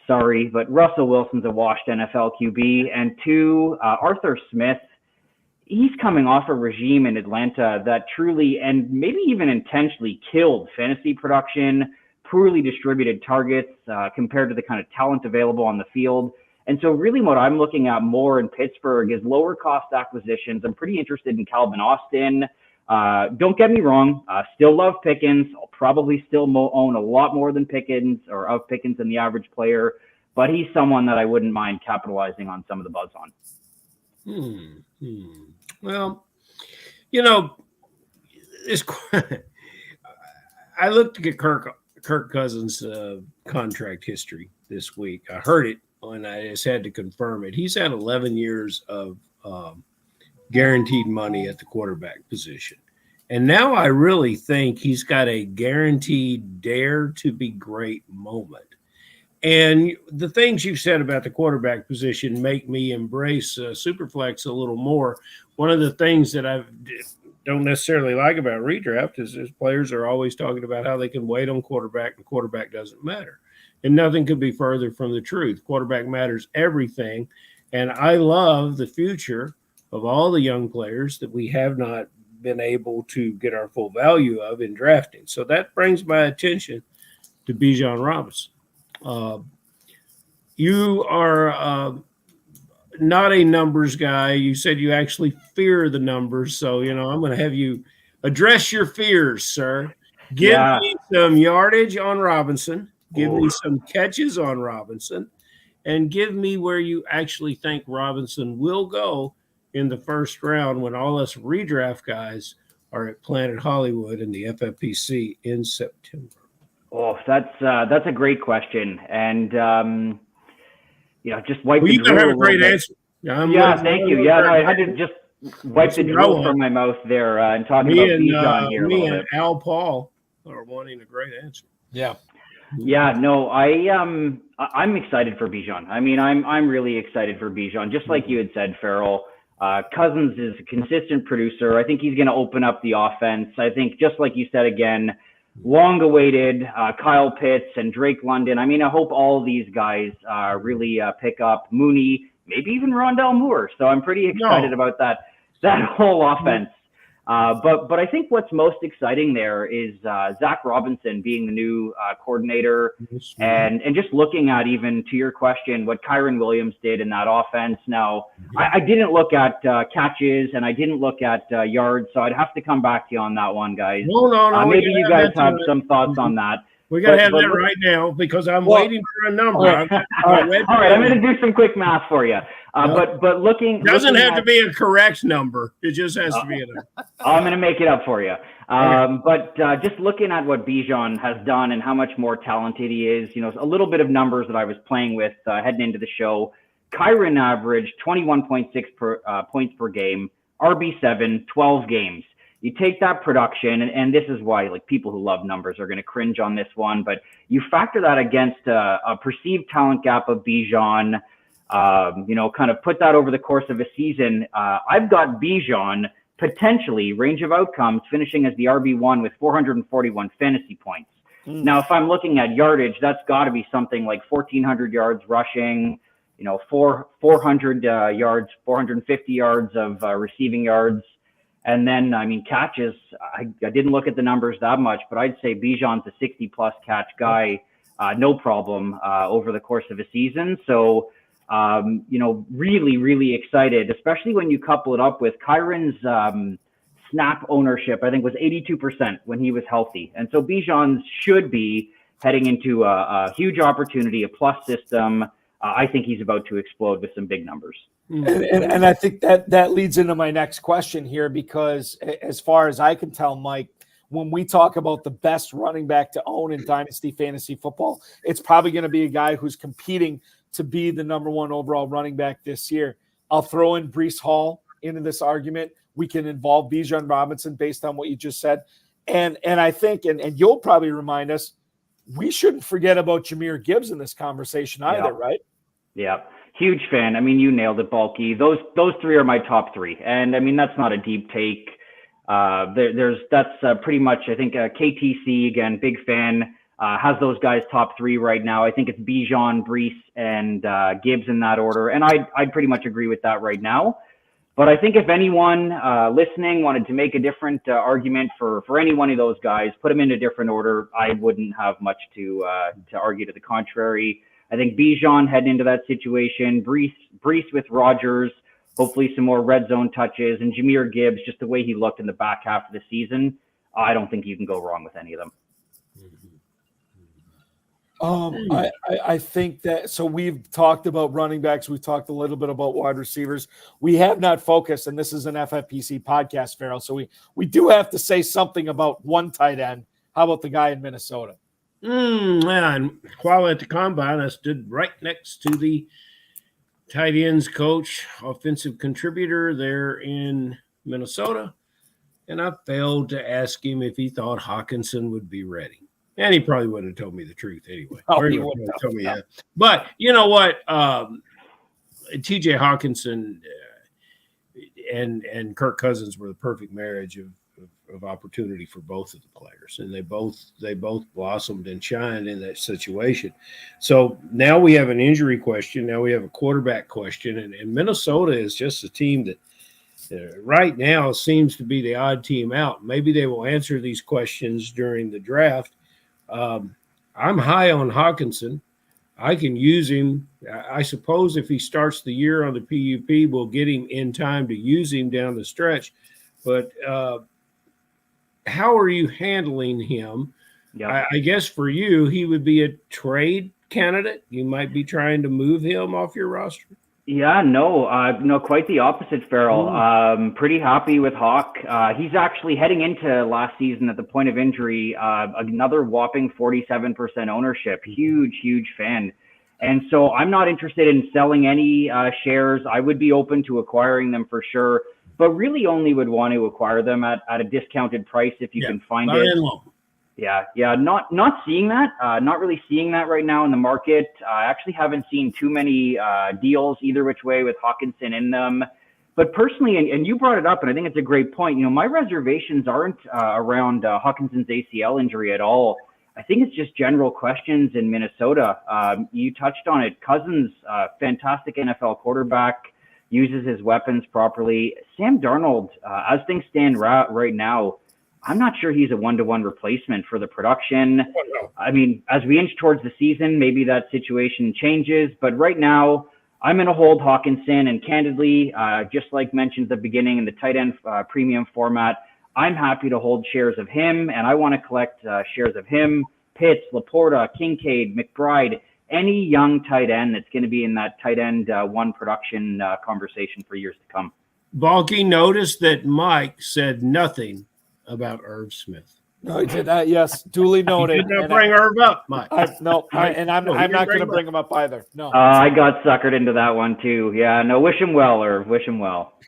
S5: sorry, but Russell Wilson's a washed NFL QB. And two, Arthur Smith, he's coming off a regime in Atlanta that truly and maybe even intentionally killed fantasy production, poorly distributed targets compared to the kind of talent available on the field. And so really what I'm looking at more in Pittsburgh is lower cost acquisitions. I'm pretty interested in Calvin Austin. Don't get me wrong. Still love Pickens. I'll probably still own a lot more than Pickens or of Pickens than the average player, but he's someone that I wouldn't mind capitalizing on some of the buzz on.
S4: Well, I looked at Kirk Cousins' contract history this week. I heard it and I just had to confirm it. He's had 11 years of guaranteed money at the quarterback position. And now I really think he's got a guaranteed dare to be great moment. And the things you've said about the quarterback position make me embrace Superflex a little more. One of the things that I don't necessarily like about redraft is players are always talking about how they can wait on quarterback and quarterback doesn't matter. And nothing could be further from the truth. Quarterback matters everything. And I love the future of all the young players that we have not been able to get our full value of in drafting. So that brings my attention to Bijan Robinson. You are not a numbers guy. You said you actually fear the numbers. So, I'm going to have you address your fears, sir. Give me some yardage on Robinson. Give me some catches on Robinson. And give me where you actually think Robinson will go in the first round when all us redraft guys are at Planet Hollywood in the FFPC in September.
S5: Oh, that's a great question. And, just wipe the
S4: you
S5: drool
S4: have a great answer.
S5: Thank you. Yeah, no, I had to just wipe the drool from my mouth there and talking about Bijan here a little bit.
S4: Al Paul are wanting a great answer.
S1: Yeah.
S5: Yeah, no, I'm excited for Bijan. I mean, I'm really excited for Bijan. Just like you had said, Ferrell, Cousins is a consistent producer. I think he's going to open up the offense. I think just like you said again, long-awaited Kyle Pitts and Drake London. I mean, I hope all of these guys really pick up Mooney, maybe even Rondell Moore. So I'm pretty excited about that whole offense. But I think what's most exciting there is Zach Robinson being the new coordinator, and just looking at, even to your question, what Kyron Williams did in that offense. Now, I didn't look at catches and I didn't look at yards, so I'd have to come back to you on that one, guys.
S4: No.
S5: Maybe you guys have some thoughts on that.
S4: We got to have that right now because I'm waiting for a number. All right,
S5: I'm going to do some quick math for you. But looking
S4: doesn't have to be a correct number. It just has to be a number.
S5: I'm going to make it up for you. But just looking at what Bijan has done and how much more talented he is, a little bit of numbers that I was playing with heading into the show. Kyron averaged 21.6 points per game, RB7, 12 games. You take that production, and this is why people who love numbers are going to cringe on this one, but you factor that against a perceived talent gap of Bijan, kind of put that over the course of a season. I've got Bijan potentially, range of outcomes, finishing as the RB1 with 441 fantasy points. Now, if I'm looking at yardage, that's got to be something like 1,400 yards rushing, 400 yards, 450 yards of receiving yards. And then, catches, I didn't look at the numbers that much, but I'd say Bijan's a 60-plus catch guy, no problem, over the course of a season. So, really, really excited, especially when you couple it up with Kyron's snap ownership, I think was 82% when he was healthy. And so Bijan should be heading into a huge opportunity, a plus system. I think he's about to explode with some big numbers.
S1: And I think that leads into my next question here, because as far as I can tell, Mike, when we talk about the best running back to own in Dynasty Fantasy Football, it's probably going to be a guy who's competing to be the number one overall running back this year. I'll throw in Breece Hall into this argument. We can involve Bijan Robinson based on what you just said. And I think, and you'll probably remind us, we shouldn't forget about Jahmyr Gibbs in this conversation either, right?
S5: Yeah. Huge fan. I mean, you nailed it, Bulky. Those three are my top three. And I mean, that's not a deep take. That's pretty much, I think, KTC, again, big fan, has those guys top three right now. I think it's Bijan, Breece, and Gibbs in that order. And I'd pretty much agree with that right now. But I think if anyone listening wanted to make a different argument for any one of those guys, put them in a different order, I wouldn't have much to argue to the contrary. I think Bijan heading into that situation, Breece with Rodgers, hopefully some more red zone touches, and Jahmyr Gibbs, just the way he looked in the back half of the season, I don't think you can go wrong with any of them.
S1: I think that, so we've talked about running backs. We've talked a little bit about wide receivers. We have not focused, and this is an FFPC podcast, Ferrell, so we do have to say something about one tight end. How about the guy in Minnesota?
S4: And while at the combine, I stood right next to the tight ends coach, offensive contributor there in Minnesota, and I failed to ask him if he thought Hawkinson would be ready. And he probably wouldn't have told me the truth anyway.
S1: He wouldn't have told me that.
S4: But you know what? T.J. Hawkinson and Kirk Cousins were the perfect marriage of opportunity for both of the players, and they both blossomed and shined in that situation. So now we have an injury question. Now we have a quarterback question, and Minnesota is just a team that right now seems to be the odd team out. Maybe they will answer these questions during the draft. I'm high on Hawkinson. I can use him. I suppose if he starts the year on the PUP, we'll get him in time to use him down the stretch. But how are you handling him? Yep. I guess for you, he would be a trade candidate. You might be trying to move him off your roster.
S5: Yeah, no, quite the opposite, Ferrell. Pretty happy with Hawk. He's actually heading into last season at the point of injury, another whopping 47% ownership. Huge fan. And so I'm not interested in selling any shares. I would be open to acquiring them for sure, but really only would want to acquire them at a discounted price if you can find it. Yeah. Not seeing that. Not really seeing that right now in the market. I actually haven't seen too many deals either which way with Hawkinson in them. But personally, and you brought it up, and I think it's a great point. My reservations aren't around Hawkinson's ACL injury at all. I think it's just general questions in Minnesota. You touched on it. Cousins, fantastic NFL quarterback, uses his weapons properly. Sam Darnold, as things stand right now, I'm not sure he's a one-to-one replacement for the production. I mean, as we inch towards the season, maybe that situation changes. But right now, I'm going to hold Hawkinson. And candidly, just like mentioned at the beginning in the tight end premium format, I'm happy to hold shares of him. And I want to collect shares of him, Pitts, Laporta, Kincaid, McBride, any young tight end that's going to be in that tight end one production conversation for years to come.
S4: Balky, noticed that Mike said nothing about Irv Smith.
S1: No, he did that. Yes, duly noted.
S4: You did not bring Irv up, Mike.
S1: I'm not going to bring him up either. No,
S5: I got suckered into that one too. Yeah, no, wish him well, Irv. Wish him well.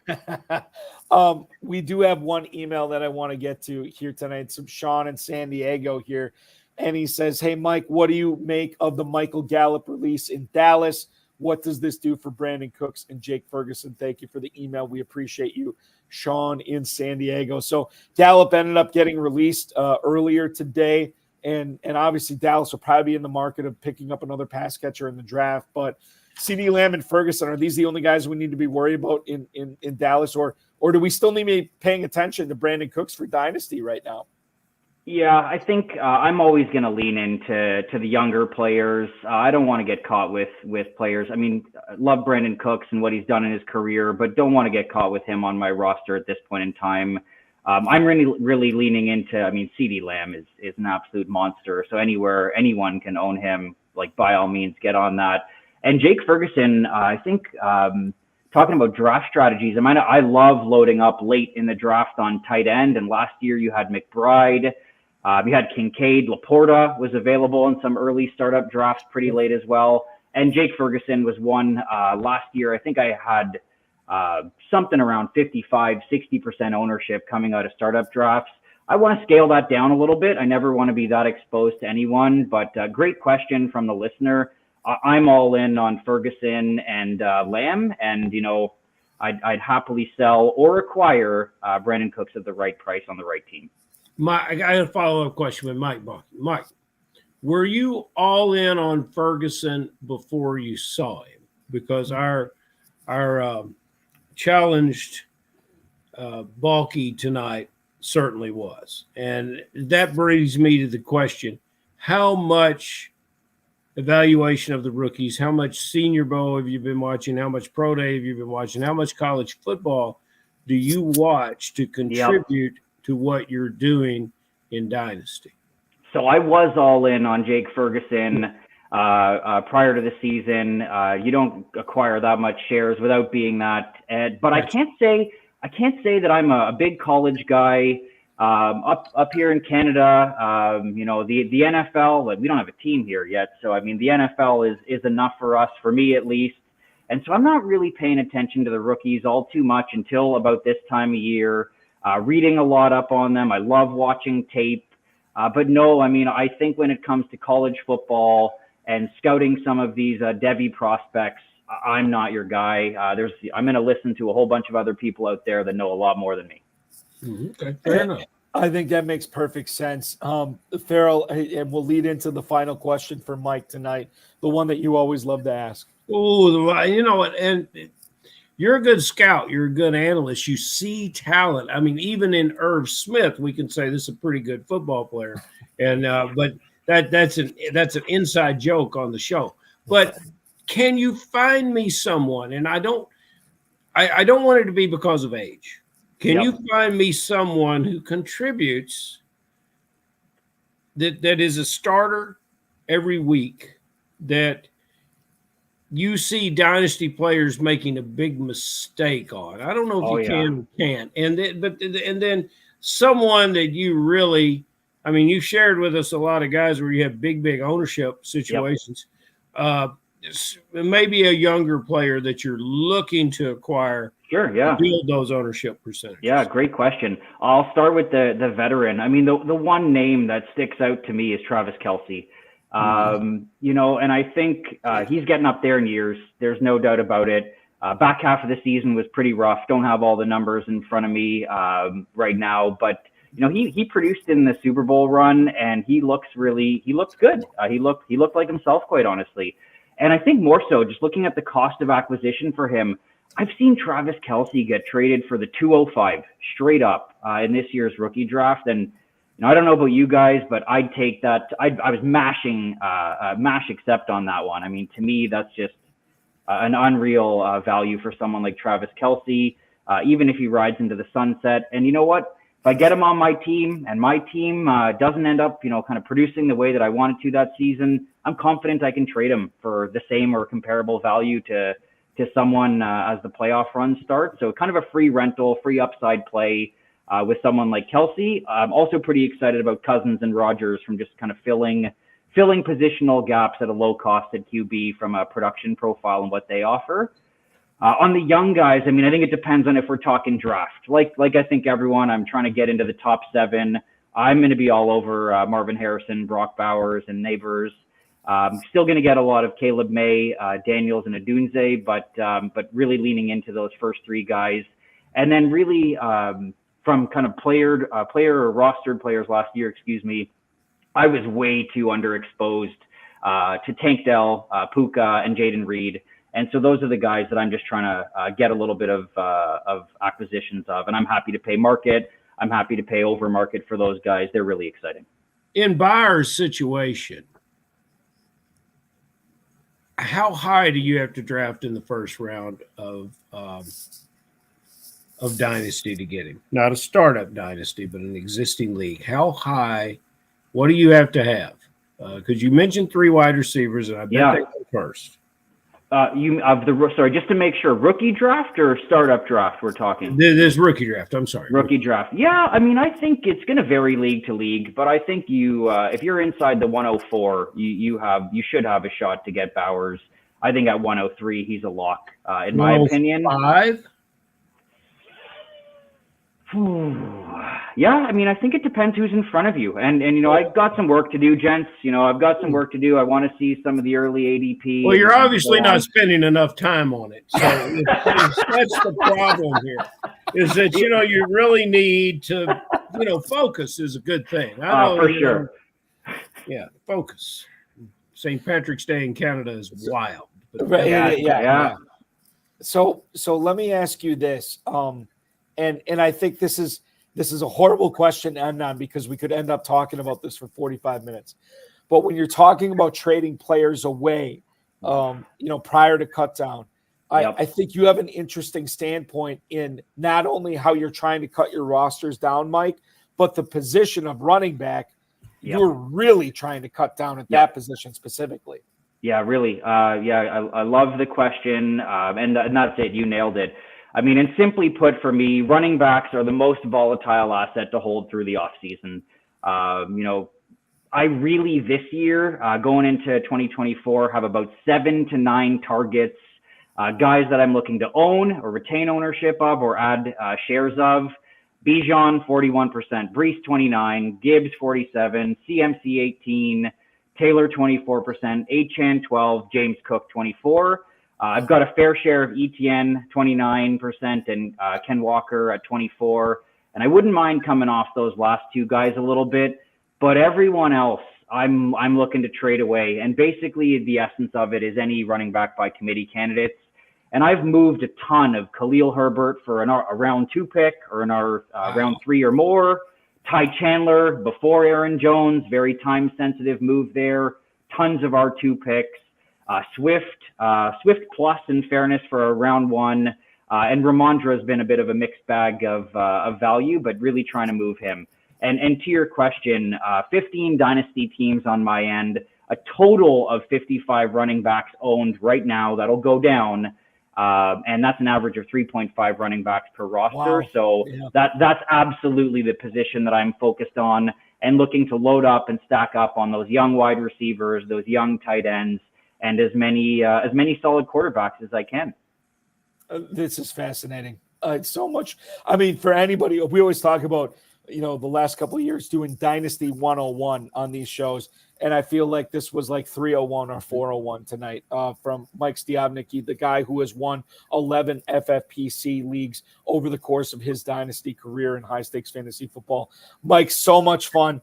S1: We do have one email that I want to get to here tonight. It's from Sean in San Diego here, and he says, "Hey, Mike, what do you make of the Michael Gallup release in Dallas? What does this do for Brandon Cooks and Jake Ferguson?" Thank you for the email. We appreciate you, Sean in San Diego. So Gallup ended up getting released earlier today, and obviously Dallas will probably be in the market of picking up another pass catcher in the draft. But CeeDee Lamb and Ferguson, are these the only guys we need to be worried about in Dallas, or do we still need to be paying attention to Brandon Cooks for Dynasty right now?
S5: Yeah, I think I'm always going to lean into the younger players. I don't want to get caught with players. I mean, I love Brandon Cooks and what he's done in his career, but don't want to get caught with him on my roster at this point in time. I'm really leaning into, I mean, CeeDee Lamb is an absolute monster. So anywhere anyone can own him, like by all means, get on that. And Jake Ferguson, I think talking about draft strategies, I love loading up late in the draft on tight end. And last year you had McBride. You had Kincaid. Laporta was available in some early startup drafts pretty late as well. And Jake Ferguson was one last year. I think I had something around 55, 60% ownership coming out of startup drafts. I want to scale that down a little bit. I never want to be that exposed to anyone, but great question from the listener. I'm all in on Ferguson and Lamb, and, I'd happily sell or acquire Brandon Cooks at the right price on the right team.
S4: I got a follow-up question with Mike Balky. Mike, were you all in on Ferguson before you saw him? Because our challenged Balky tonight certainly was. And that brings me to the question, how much evaluation of the rookies, how much Senior Bowl have you been watching, how much Pro Day have you been watching, how much college football do you watch to contribute to what you're doing in Dynasty?
S5: So I was all in on Jake Ferguson prior to the season. You don't acquire that much shares without being that. But I can't say that I'm a big college guy. Up here in Canada, the NFL, like, we don't have a team here yet. So, I mean, the NFL is enough for us, for me at least. And so I'm not really paying attention to the rookies all too much until about this time of year. Reading a lot up on them. I love watching tape. But no, I mean, I think when it comes to college football and scouting some of these Devy prospects, I'm not your guy. I'm going to listen to a whole bunch of other people out there that know a lot more than me.
S4: Okay, fair enough.
S1: I think that makes perfect sense. Ferrell, and we'll lead into the final question for Mike tonight, the one that you always love to ask.
S4: Oh, you know what? And you're a good scout. You're a good analyst. You see talent. I mean, even in Irv Smith, we can say this is a pretty good football player. And but that's an inside joke on the show. But can you find me someone? And I don't want it to be because of age. Can you find me someone who contributes that is a starter every week, that you see Dynasty players making a big mistake on? I don't know if can. And then someone that you really, I mean, you shared with us a lot of guys where you have big ownership situations. Maybe a younger player that you're looking to acquire
S5: Sure, yeah.
S4: Build those ownership percentages?
S5: Yeah, great question. I'll start with the veteran. I mean, the one name that sticks out to me is Travis Kelce. You know, and I think he's getting up there in years. There's no doubt about it. Back half of the season was pretty rough. Don't have all the numbers in front of me right now, but you know, he produced in the Super Bowl run, and he looks good. He looked like himself, quite honestly. And I think more so, just looking at the cost of acquisition for him, I've seen Travis Kelce get traded for the 205 straight up in this year's rookie draft. And you know, I don't know about you guys, but I'd take that. I was mashing mash accept on that one. I mean, to me, that's just an unreal value for someone like Travis Kelce, even if he rides into the sunset. And you know what? If I get him on my team and my team doesn't end up, you know, kind of producing the way that I wanted to that season, I'm confident I can trade him for the same or comparable value to someone as the playoff run starts. So kind of a free rental, free upside play with someone like Kelce. I'm also pretty excited about Cousins and Rodgers from just kind of filling positional gaps at a low cost at QB from a production profile and what they offer. On the young guys, I mean, I think it depends on if we're talking draft. Like I think everyone, I'm trying to get into the top 7. I'm going to be all over Marvin Harrison, Brock Bowers, and Neighbors. Still going to get a lot of Caleb May, Daniels, and Adunze, but really leaning into those first 3 guys. And then really from kind of player or rostered players last year, I was way too underexposed to Tank Dell, Puka, and Jaden Reed. And so those are the guys that I'm just trying to get a little bit of acquisitions of. And I'm happy to pay market. I'm happy to pay over market for those guys. They're really exciting.
S4: In Byers' situation, how high do you have to draft in the first round of Dynasty to get him? Not a startup Dynasty, but an existing league. How high? What do you have to have? Because you mentioned 3 wide receivers, and I bet they go first.
S5: Just to make sure, rookie draft or startup draft we're talking?
S4: There's rookie draft. I'm sorry.
S5: Rookie draft. Yeah, I mean, I think it's going to vary league to league, but I think if you're inside the 104, you should have a shot to get Bowers. I think at 103, he's a lock, in my opinion.
S4: 105?
S5: Yeah, I mean, I think it depends who's in front of you. And you know, I've got some work to do, gents. You know, I've got some work to do. I want to see some of the early ADP.
S4: Well, you're obviously not spending enough time on it. So that's the problem here, is that, you know, you really need to, you know, focus is a good thing.
S5: For sure.
S4: Yeah, focus. St. Patrick's Day in Canada is wild.
S1: Right, yeah. So let me ask you this. And I think this is a horrible question to end on, because we could end up talking about this for 45 minutes. But when you're talking about trading players away, you know, prior to cut down, I think you have an interesting standpoint in not only how you're trying to cut your rosters down, Mike, but the position of running back. You're really trying to cut down at that position specifically.
S5: Yeah, really. I love the question. And that's it. You nailed it. I mean, and simply put, for me, running backs are the most volatile asset to hold through the offseason. You know, I really this year, going into 2024, have about 7 to 9 targets, guys that I'm looking to own or retain ownership of or add shares of. Bijan, 41%, Brees, 29%, Gibbs, 47%, CMC, 18%, Taylor, 24%, Achane, 12%, James Cook, 24%. I've got a fair share of ETN, 29%, and Ken Walker at 24%. And I wouldn't mind coming off those last 2 guys a little bit, but everyone else I'm looking to trade away. And basically the essence of it is any running back by committee candidates. And I've moved a ton of Khalil Herbert for a round 2 pick or round 3 or more. Ty Chandler before Aaron Jones, very time sensitive move there. Tons of R2 picks. Swift plus, in fairness, for a round 1. And Ramondre has been a bit of a mixed bag of value, but really trying to move him. And to your question, 15 dynasty teams on my end, a total of 55 running backs owned right now. That'll go down. And that's an average of 3.5 running backs per roster. Wow. So that's absolutely the position that I'm focused on and looking to load up and stack up on those young wide receivers, those young tight ends, and as many solid quarterbacks as I can.
S1: This is fascinating. It's so much. I mean, for anybody, we always talk about, the last couple of years doing Dynasty 101 on these shows. And I feel like this was like 301 or 401 tonight from Mike Stiavnicky, the guy who has won 11 FFPC leagues over the course of his Dynasty career in high-stakes fantasy football. Mike, so much fun,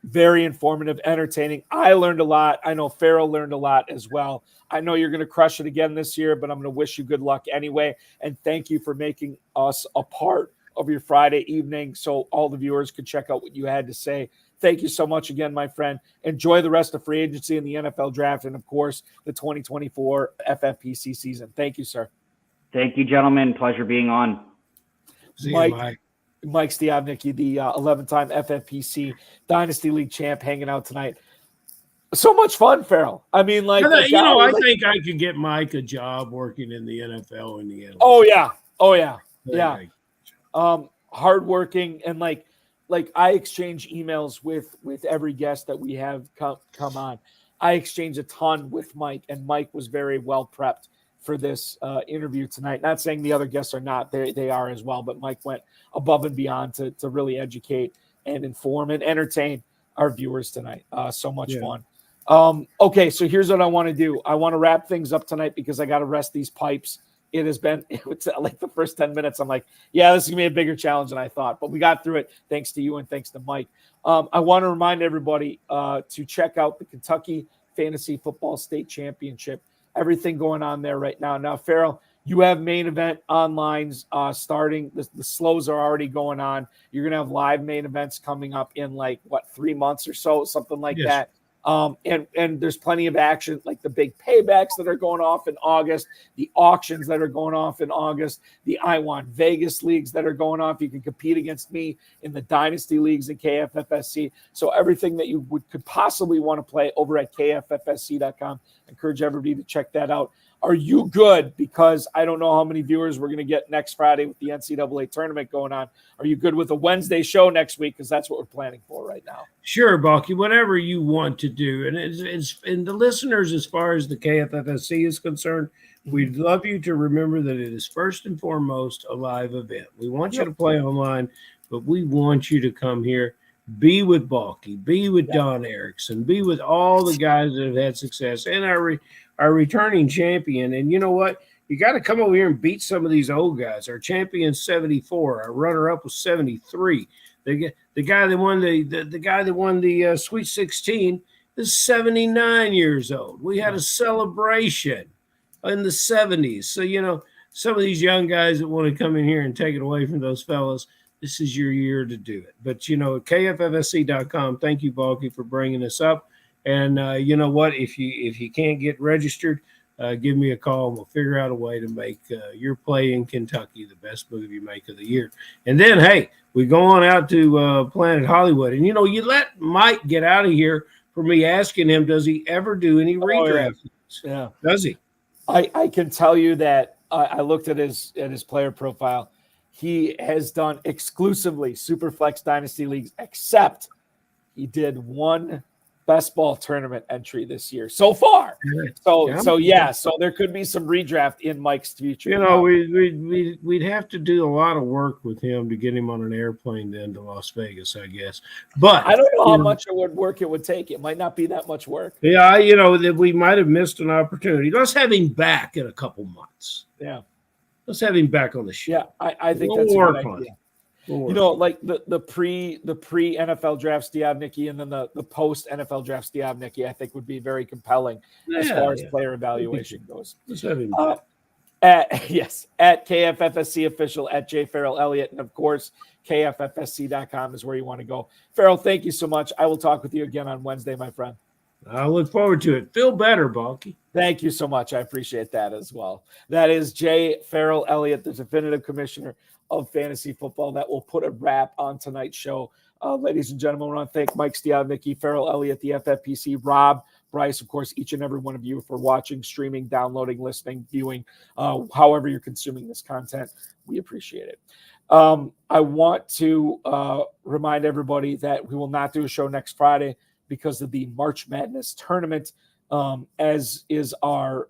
S1: very informative, entertaining. I learned a lot. I know Ferrell learned a lot as well. I know you're going to crush it again this year, but I'm going to wish you good luck anyway. And thank you for making us a part of your Friday evening so all the viewers could check out what you had to say. Thank you so much again, my friend. Enjoy the rest of free agency and the NFL draft and, of course, the 2024 FFPC season. Thank you, sir.
S5: Thank you, gentlemen. Pleasure being on.
S1: Mike Stiavnicky, the 11-time FFPC Dynasty League champ, hanging out tonight. So much fun, Ferrell. I mean, like,
S4: I think I could get Mike a job working in the NFL in the end.
S1: Oh, yeah. Hardworking and like I exchange emails with every guest that we have come on. I exchange a ton with Mike, and Mike was very well prepped for this interview tonight. Not saying the other guests are not, they are as well, but Mike went above and beyond to really educate and inform and entertain our viewers tonight. So much fun. Okay, so here's what I want to do. I want to wrap things up tonight because I got to rest these pipes. It's like the first 10 minutes. I'm like, yeah, this is going to be a bigger challenge than I thought, but we got through it thanks to you and thanks to Mike. I want to remind everybody to check out the Kentucky Fantasy Football State Championship. Everything going on there right now. Now, Ferrell, you have main event online starting. The slows are already going on. You're going to have live main events coming up in 3 months or so, something like that. And there's plenty of action, like the big paybacks that are going off in August, the auctions that are going off in August, the I Want Vegas leagues that are going off. You can compete against me in the Dynasty leagues in KFFSC. So everything that you could possibly want to play over at KFFSC.com. Encourage everybody to check that out. Are you good? Because I don't know how many viewers we're going to get next Friday with the NCAA tournament going on. Are you good with a Wednesday show next week? Because that's what we're planning for right now.
S4: Sure, Balky, whatever you want to do. And and the listeners, as far as the KFFSC is concerned, we'd love you to remember that it is first and foremost a live event. We want you to play online, but we want you to come here, be with Balky, be with Don Erickson, be with all the guys that have had success, and our returning champion. And you know what? You got to come over here and beat some of these old guys. Our champion 74, our runner-up was 73. The guy that won the Sweet 16 is 79 years old. We had a celebration in the 70s. So, some of these young guys that want to come in here and take it away from those fellas, this is your year to do it. But, KFFSC.com, thank you, Balky, for bringing this up. And you know what? If you can't get registered, give me a call and we'll figure out a way to make your play in Kentucky the best move you make of the year. And then, hey, we go on out to Planet Hollywood. And, you let Mike get out of here for me asking him, does he ever do any redraft?
S1: Yeah.
S4: Does he?
S1: I can tell you that I looked at his player profile. He has done exclusively Superflex Dynasty leagues, except he did one best ball tournament entry this year so far. So there could be some redraft in Mike's future.
S4: We'd have to do a lot of work with him to get him on an airplane then to Las Vegas, I guess. But
S1: I don't know how much work it would take. It might not be that much work.
S4: Yeah, that we might have missed an opportunity. Let's have him back in a couple months.
S1: Yeah.
S4: Let's have him back on the show.
S1: Yeah, I think that's a good idea. Like the pre NFL draft Stiavnicky and then the post NFL draft Stiavnicky, I think would be very compelling as far as player evaluation goes.
S4: Let's have him
S1: at KFFSC official, at jferrellelliott, and of course KFFSC.com is where you want to go. Ferrell, thank you so much. I will talk with you again on Wednesday, my friend.
S4: I look forward to it. Feel better, Balky.
S1: Thank you so much. I appreciate that as well. That is Ferrell Elliott, the definitive commissioner of fantasy football. That will put a wrap on tonight's show. Ladies and gentlemen, I want to thank Mike Stiavnicky, Ferrell Elliott, the FFPC, Rob, Bryce, of course, each and every one of you for watching, streaming, downloading, listening, viewing, however you're consuming this content. We appreciate it. I want to remind everybody that we will not do a show next Friday because of the March Madness tournament, as is our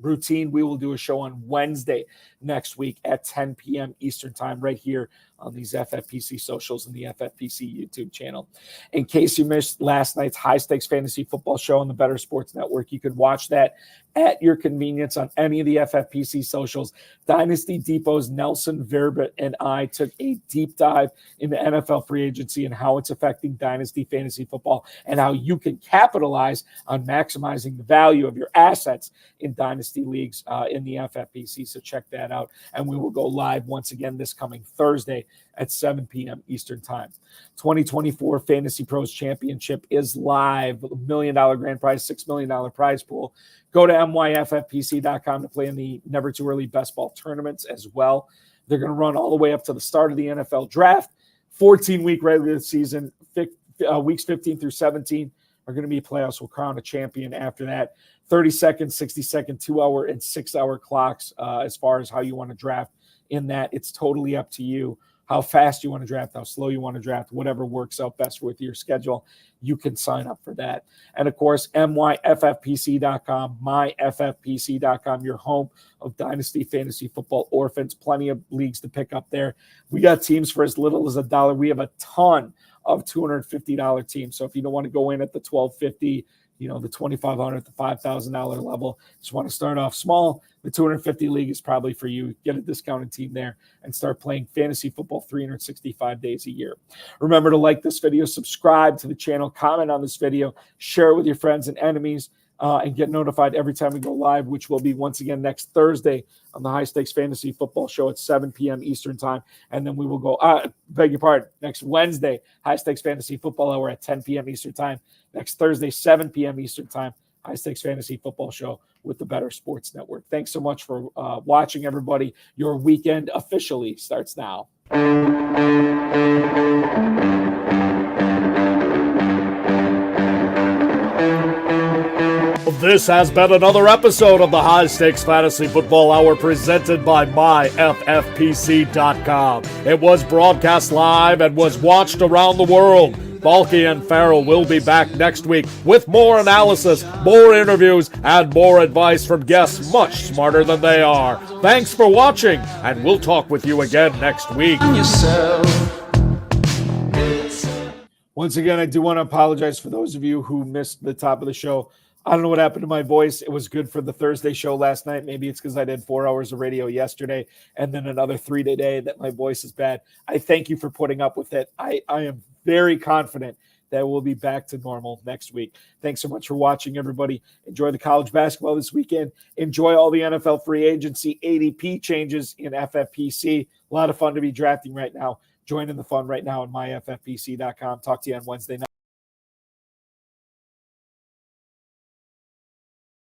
S1: routine. We will do a show on Wednesday next week at 10 p.m. Eastern time right here on these FFPC socials and the FFPC YouTube channel. In case you missed last night's high stakes fantasy football show on the Better Sports Network, you could watch that at your convenience on any of the FFPC socials. Dynasty Depot's Nelson Verba and I took a deep dive into NFL free agency and how it's affecting Dynasty fantasy football and how you can capitalize on maximizing the value of your assets in Dynasty leagues in the FFPC. So check that out. And we will go live once again this coming Thursday at 7 p.m. Eastern time. 2024 Fantasy Pros Championship is live. $1 million grand prize, $6 million prize pool. Go to myffpc.com to play in the Never Too Early Best Ball tournaments as well. They're going to run all the way up to the start of the NFL draft. 14-week regular season, weeks 15 through 17 are going to be playoffs. We'll crown a champion after that. 30-second, 60-second, 2-hour, and 6-hour clocks as far as how you want to draft in that. It's totally up to you. How fast you want to draft, how slow you want to draft, whatever works out best with your schedule, you can sign up for that. And of course, myffpc.com, myffpc.com, your home of Dynasty Fantasy Football Orphans. Plenty of leagues to pick up there. We got teams for as little as $1. We have a ton of $250 teams. So if you don't want to go in at the $1,250, the $2,500, the $5,000 level, just want to start off small, the 250 league is probably for you. Get a discounted team there and start playing fantasy football 365 days a year. Remember to like this video, subscribe to the channel, comment on this video, share it with your friends and enemies, and get notified every time we go live, which will be once again next Thursday on the High Stakes Fantasy Football Show at 7 p.m. Eastern time. And then we will go, next Wednesday, High Stakes Fantasy Football Hour at 10 p.m. Eastern time. Next Thursday, 7 p.m. Eastern time, High Stakes Fantasy Football Show with the Better Sports Network. Thanks so much for watching, everybody. Your weekend officially starts now.
S3: This has been another episode of the High Stakes Fantasy Football Hour presented by myffpc.com. It was broadcast live and was watched around the world. Balky and Ferrell will be back next week with more analysis, more interviews, and more advice from guests much smarter than they are. Thanks for watching, and we'll talk with you again next week.
S1: Once again, I do want to apologize for those of you who missed the top of the show. I don't know what happened to my voice. It was good for the Thursday show last night. Maybe it's because I did 4 hours of radio yesterday and then another 3 today that my voice is bad. I thank you for putting up with it. I am very confident that we'll be back to normal next week. Thanks so much for watching, everybody. Enjoy the college basketball this weekend. Enjoy all the NFL free agency ADP changes in FFPC. A lot of fun to be drafting right now. Join in the fun right now at myffpc.com. Talk to you on Wednesday night.